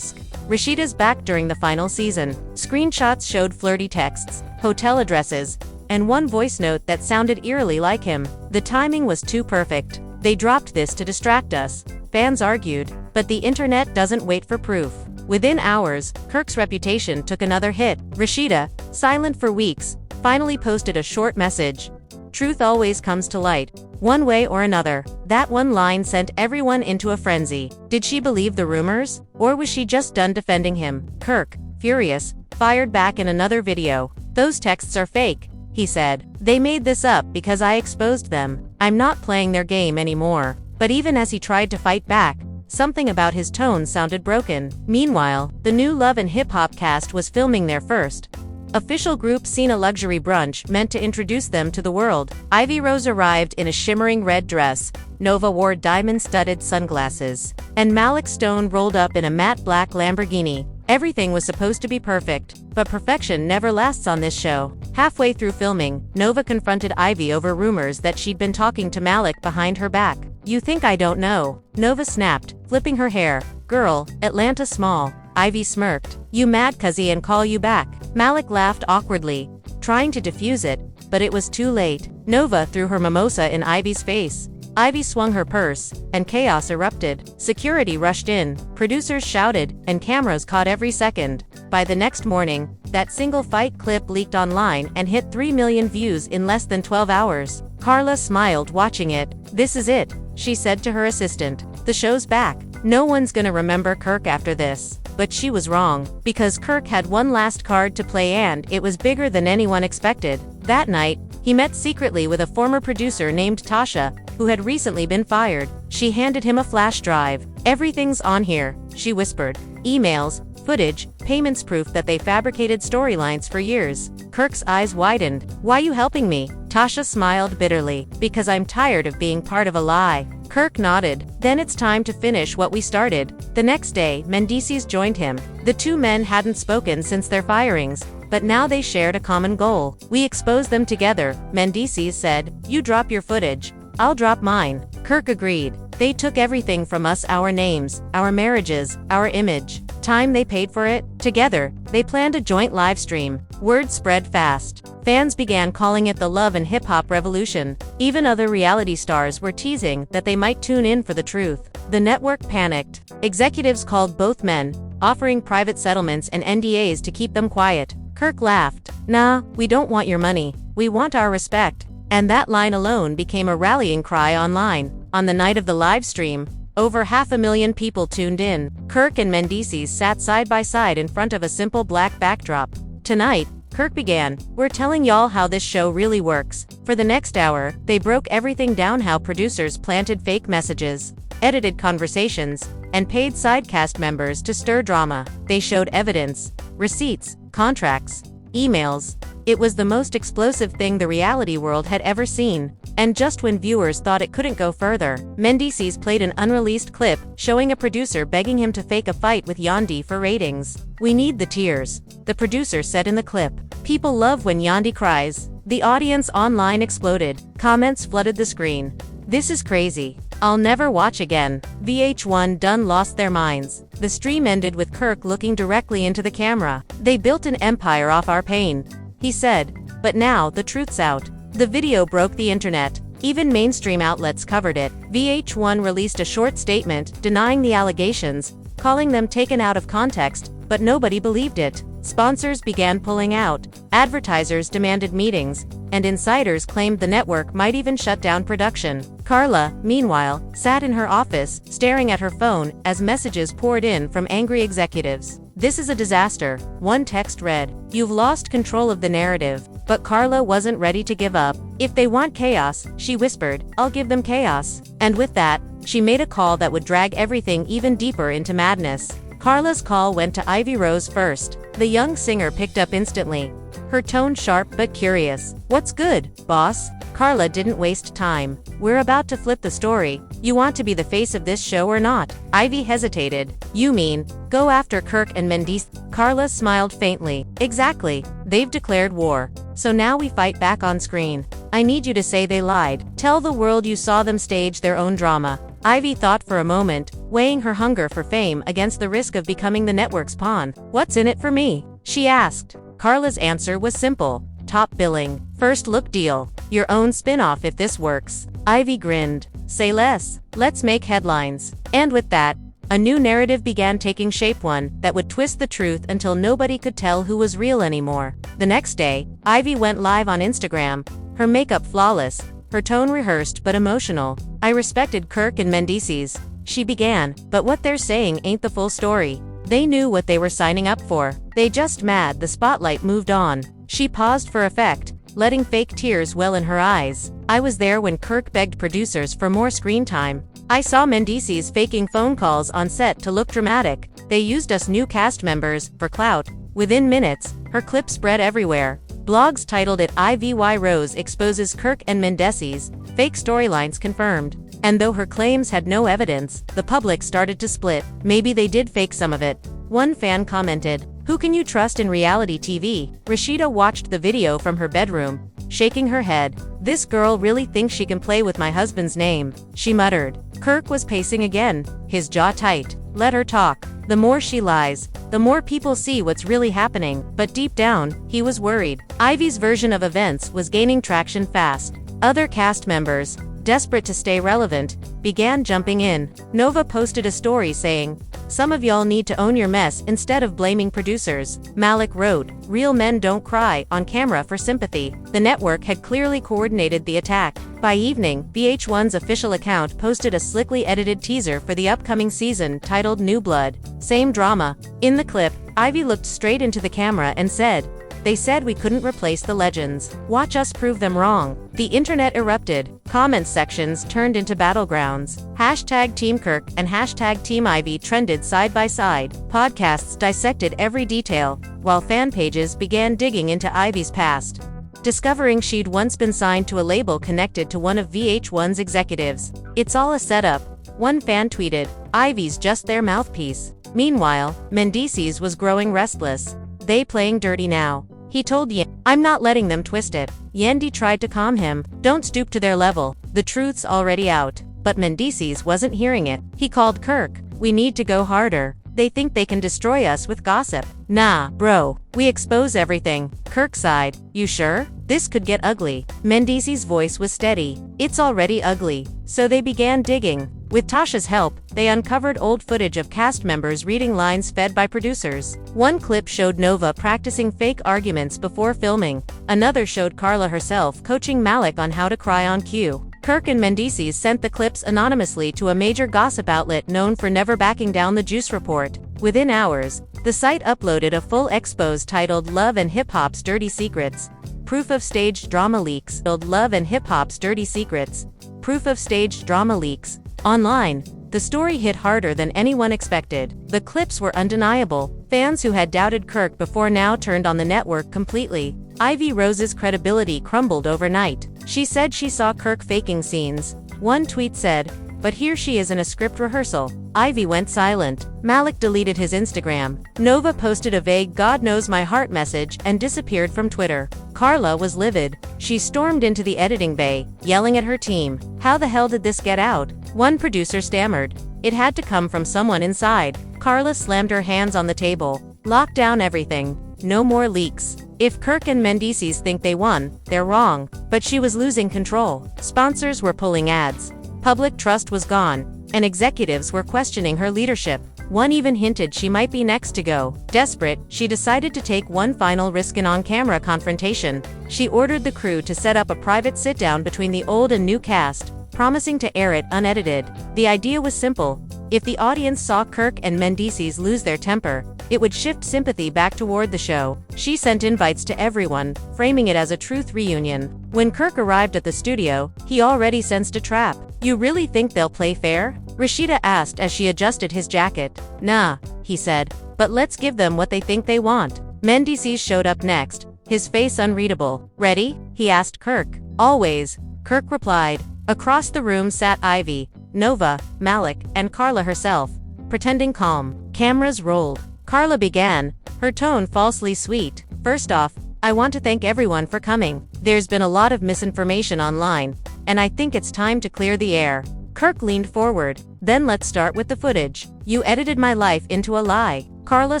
Rashida's back during the final season. Screenshots showed flirty texts, hotel addresses, and one voice note that sounded eerily like him. The timing was too perfect. They dropped this to distract us, fans argued, but the internet doesn't wait for proof. Within hours, Kirk's reputation took another hit. Rashida, silent for weeks, finally posted a short message. Truth always comes to light, one way or another. That one line sent everyone into a frenzy. Did she believe the rumors? Or was she just done defending him? Kirk, furious, fired back in another video. Those texts are fake, he said. They made this up because I exposed them. I'm not playing their game anymore. But even as he tried to fight back, something about his tone sounded broken. Meanwhile, the new Love and Hip Hop cast was filming their first official group scene, a luxury brunch meant to introduce them to the world. Ivy Rose arrived in a shimmering red dress, Nova wore diamond-studded sunglasses, and Malik Stone rolled up in a matte black Lamborghini. Everything was supposed to be perfect, but perfection never lasts on this show. Halfway through filming, Nova confronted Ivy over rumors that she'd been talking to Malik behind her back. You think I don't know? Nova snapped, flipping her hair. Girl, Atlanta small. Ivy smirked. You mad cuzzy and call you back? Malik laughed awkwardly, trying to defuse it, but it was too late. Nova threw her mimosa in Ivy's face. Ivy swung her purse, and chaos erupted. Security rushed in, producers shouted, and cameras caught every second. By the next morning, that single fight clip leaked online and hit 3 million views in less than 12 hours. Carla smiled watching it. This is it, she said to her assistant. The show's back. No one's gonna remember Kirk after this. But she was wrong, because Kirk had one last card to play, and it was bigger than anyone expected. That night, he met secretly with a former producer named Tasha, who had recently been fired. She handed him a flash drive. Everything's on here, she whispered. Emails, footage, payments, proof that they fabricated storylines for years. Kirk's eyes widened. Why you helping me? Tasha smiled bitterly. Because I'm tired of being part of a lie. Kirk nodded. Then it's time to finish what we started. The next day, Mendeecees joined him. The two men hadn't spoken since their firings, but now they shared a common goal. We expose them together, Mendeecees said. You drop your footage, I'll drop mine. Kirk agreed. They took everything from us, our names, our marriages, our image. Time they paid for it. Together, they planned a joint live stream. Word spread fast. Fans began calling it the Love and Hip Hop Revolution. Even other reality stars were teasing that they might tune in for the truth. The network panicked. Executives called both men, offering private settlements and NDAs to keep them quiet. Kirk laughed. Nah, we don't want your money. We want our respect. And that line alone became a rallying cry online. On the night of the live stream, over 500,000 people tuned in. Kirk and Mendeecees sat side by side in front of a simple black backdrop. Tonight, Kirk began, we're telling y'all how this show really works. For the next hour, they broke everything down: how producers planted fake messages, edited conversations, and paid side cast members to stir drama. They showed evidence, receipts, contracts, emails. It was the most explosive thing the reality world had ever seen. And just when viewers thought it couldn't go further, Mendeecees played an unreleased clip showing a producer begging him to fake a fight with Yandi for ratings. We need the tears, the producer said in the clip. People love when Yandi cries. The audience online exploded. Comments flooded the screen. This is crazy. I'll never watch again. VH1 done lost their minds. The stream ended with Kirk looking directly into the camera. They built an empire off our pain, he said. But now the truth's out. The video broke the internet. Even mainstream outlets covered it. VH1 released a short statement denying the allegations, calling them taken out of context, but nobody believed it. Sponsors began pulling out, advertisers demanded meetings, and insiders claimed the network might even shut down production. Carla, meanwhile, sat in her office, staring at her phone as messages poured in from angry executives. "This is a disaster," one text read. "You've lost control of the narrative." But Carla wasn't ready to give up. "If they want chaos," she whispered, "I'll give them chaos." And with that, she made a call that would drag everything even deeper into madness. Carla's call went to Ivy Rose first. The young singer picked up instantly, her tone sharp but curious. "What's good, boss?" Carla didn't waste time. "We're about to flip the story. You want to be the face of this show or not?" Ivy hesitated. "You mean, go after Kirk and Mendeecees?" Carla smiled faintly. "Exactly. They've declared war. So now we fight back on screen. I need you to say they lied. Tell the world you saw them stage their own drama." Ivy thought for a moment, weighing her hunger for fame against the risk of becoming the network's pawn. "What's in it for me?" she asked. Carla's answer was simple. "Top billing. First look deal. Your own spin-off if this works." Ivy grinned. "Say less. Let's make headlines." And with that, a new narrative began taking shape, one that would twist the truth until nobody could tell who was real anymore. The next day, Ivy went live on Instagram, her makeup flawless, her tone rehearsed but emotional. "I respected Kirk and Mendeecees," she began, "but what they're saying ain't the full story. They knew what they were signing up for. They just mad the spotlight moved on." She paused for effect, letting fake tears well in her eyes. "I was there when Kirk begged producers for more screen time. I saw Mendeecees faking phone calls on set to look dramatic. They used us new cast members for clout." Within minutes, her clip spread everywhere. Blogs titled it "Ivy Rose exposes Kirk and Mendeecees, fake storylines confirmed." And though her claims had no evidence, the public started to split. "Maybe they did fake some of it." One fan commented, "Who can you trust in reality TV?" Rashida watched the video from her bedroom, shaking her head. "This girl really thinks she can play with my husband's name," she muttered. Kirk was pacing again, his jaw tight. "Let her talk. The more she lies, the more people see what's really happening." But deep down, he was worried. Ivy's version of events was gaining traction fast. Other cast members, desperate to stay relevant, began jumping in. Nova posted a story saying, "Some of y'all need to own your mess instead of blaming producers." Malik wrote, "Real men don't cry on camera for sympathy." The network had clearly coordinated the attack. By evening, VH1's official account posted a slickly edited teaser for the upcoming season titled New Blood. Same drama. In the clip, Ivy looked straight into the camera and said, "They said we couldn't replace the legends. Watch us prove them wrong." The internet erupted. Comment sections turned into battlegrounds. Hashtag Team Kirk and hashtag Team Ivy trended side by side. Podcasts dissected every detail, while fan pages began digging into Ivy's past, discovering she'd once been signed to a label connected to one of VH1's executives. "It's all a setup," one fan tweeted. "Ivy's just their mouthpiece." Meanwhile, Mendeecees was growing restless. "They playing dirty now," he told Yendi. "I'm not letting them twist it." Yendi tried to calm him. "Don't stoop to their level. The truth's already out." But Mendeecees wasn't hearing it. He called Kirk. "We need to go harder. They think they can destroy us with gossip." "Nah, bro. We expose everything." Kirk sighed. "You sure? This could get ugly." Mendeecees' voice was steady. "It's already ugly." So they began digging. With Tasha's help, they uncovered old footage of cast members reading lines fed by producers. One clip showed Nova practicing fake arguments before filming. Another showed Carla herself coaching Malik on how to cry on cue. Kirk and Mendeecees sent the clips anonymously to a major gossip outlet known for never backing down the Juice Report. Within hours, the site uploaded a full expose titled "Love and Hip Hop's Dirty Secrets. Proof of Staged Drama Leaks." Love and Hip Hop's Dirty Secrets. Proof of Staged Drama Leaks. Online, the story hit harder than anyone expected. The clips were undeniable. Fans who had doubted Kirk before now turned on the network completely. Ivy Rose's credibility crumbled overnight. She said she saw Kirk faking scenes. One tweet said, "But here she is in a script rehearsal." Ivy went silent. Malik deleted his Instagram. Nova posted a vague "God knows my heart" message and disappeared from Twitter. Carla was livid. She stormed into the editing bay, yelling at her team. "How the hell did this get out?" One producer stammered. "It had to come from someone inside." Carla slammed her hands on the table. "Lock down everything. No more leaks. If Kirk and Mendeecees think they won, they're wrong." But she was losing control. Sponsors were pulling ads. Public trust was gone, and executives were questioning her leadership. One even hinted she might be next to go. Desperate, she decided to take one final risk: an on-camera confrontation. She ordered the crew to set up a private sit-down between the old and new cast, promising to air it unedited. The idea was simple. If the audience saw Kirk and Mendeecees lose their temper, it would shift sympathy back toward the show. She sent invites to everyone, framing it as a truth reunion. When Kirk arrived at the studio, he already sensed a trap. "You really think they'll play fair?" Rashida asked as she adjusted his jacket. "Nah," he said, "but let's give them what they think they want." Mendeecees showed up next, his face unreadable. "Ready?" he asked Kirk. "Always," Kirk replied. Across the room sat Ivy, Nova, Malik, and Carla herself, pretending calm. Cameras rolled. Carla began, her tone falsely sweet. "First off, I want to thank everyone for coming. There's been a lot of misinformation online, and I think it's time to clear the air." Kirk leaned forward. "Then let's start with the footage. You edited my life into a lie." Carla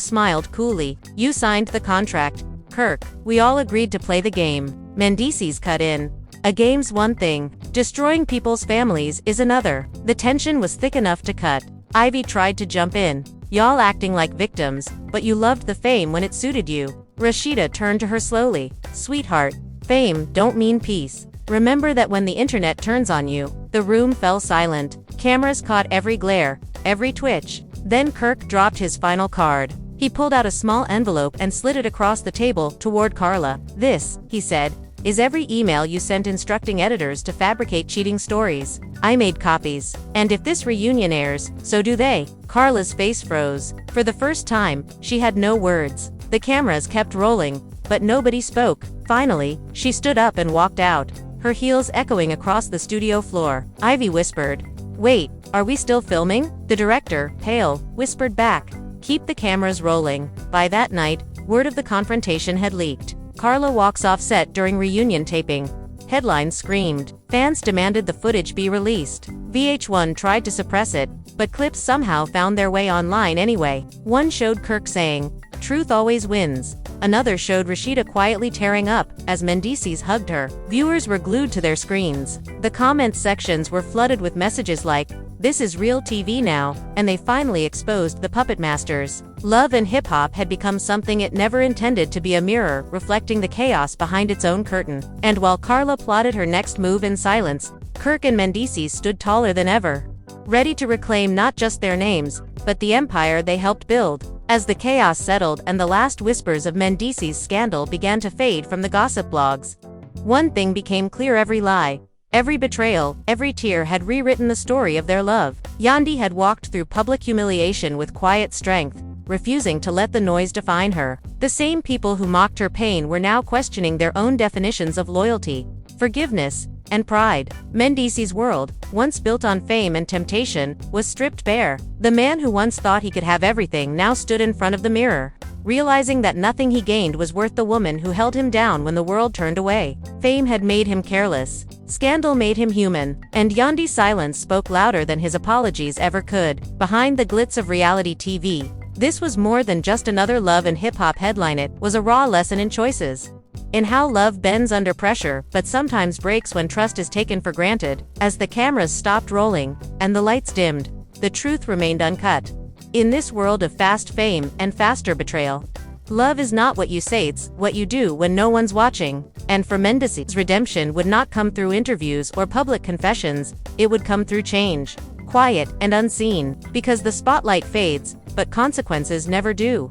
smiled coolly. "You signed the contract, Kirk. We all agreed to play the game." Mendeecees cut in. "A game's one thing. Destroying people's families is another." The tension was thick enough to cut. Ivy tried to jump in. "Y'all acting like victims, but you loved the fame when it suited you." Rashida turned to her slowly. "Sweetheart, fame don't mean peace. Remember that when the internet turns on you." The room fell silent. Cameras caught every glare, every twitch. Then Kirk dropped his final card. He pulled out a small envelope and slid it across the table toward Carla. "This," he said, "is every email you sent instructing editors to fabricate cheating stories. I made copies. And if this reunion airs, so do they." Carla's face froze. For the first time, she had no words. The cameras kept rolling, but nobody spoke. Finally, she stood up and walked out, her heels echoing across the studio floor. Ivy whispered, "Wait, are we still filming?" The director, pale, whispered back, "Keep the cameras rolling." By that night, word of the confrontation had leaked. Carla walks off set during reunion taping. Headlines screamed. Fans demanded the footage be released. VH1 tried to suppress it, but clips somehow found their way online anyway. One showed Kirk saying, "Truth always wins." Another showed Rashida quietly tearing up as Mendeecees hugged her. Viewers were glued to their screens. The comment sections were flooded with messages like, "This is real TV now," and they finally exposed the puppet masters. Love and hip-hop had become something it never intended to be, a mirror reflecting the chaos behind its own curtain. And while Carla plotted her next move in silence, Kirk and Mendeecees stood taller than ever, ready to reclaim not just their names, but the empire they helped build. As the chaos settled and the last whispers of Mendeecees' scandal began to fade from the gossip blogs, one thing became clear: every lie, every betrayal, every tear had rewritten the story of their love. Yandi had walked through public humiliation with quiet strength, refusing to let the noise define her. The same people who mocked her pain were now questioning their own definitions of loyalty, forgiveness, and pride. Mendeecees' world, once built on fame and temptation, was stripped bare. The man who once thought he could have everything now stood in front of the mirror, realizing that nothing he gained was worth the woman who held him down when the world turned away. Fame had made him careless. Scandal made him human. And Yandi's silence spoke louder than his apologies ever could. Behind the glitz of reality TV, this was more than just another love and hip-hop headline. It was a raw lesson in choices, in how love bends under pressure, but sometimes breaks when trust is taken for granted. As the cameras stopped rolling, and the lights dimmed, the truth remained uncut. In this world of fast fame and faster betrayal, love is not what you say, it's what you do when no one's watching. And for Mendeecees, redemption would not come through interviews or public confessions, it would come through change. Quiet and unseen. Because the spotlight fades, but consequences never do.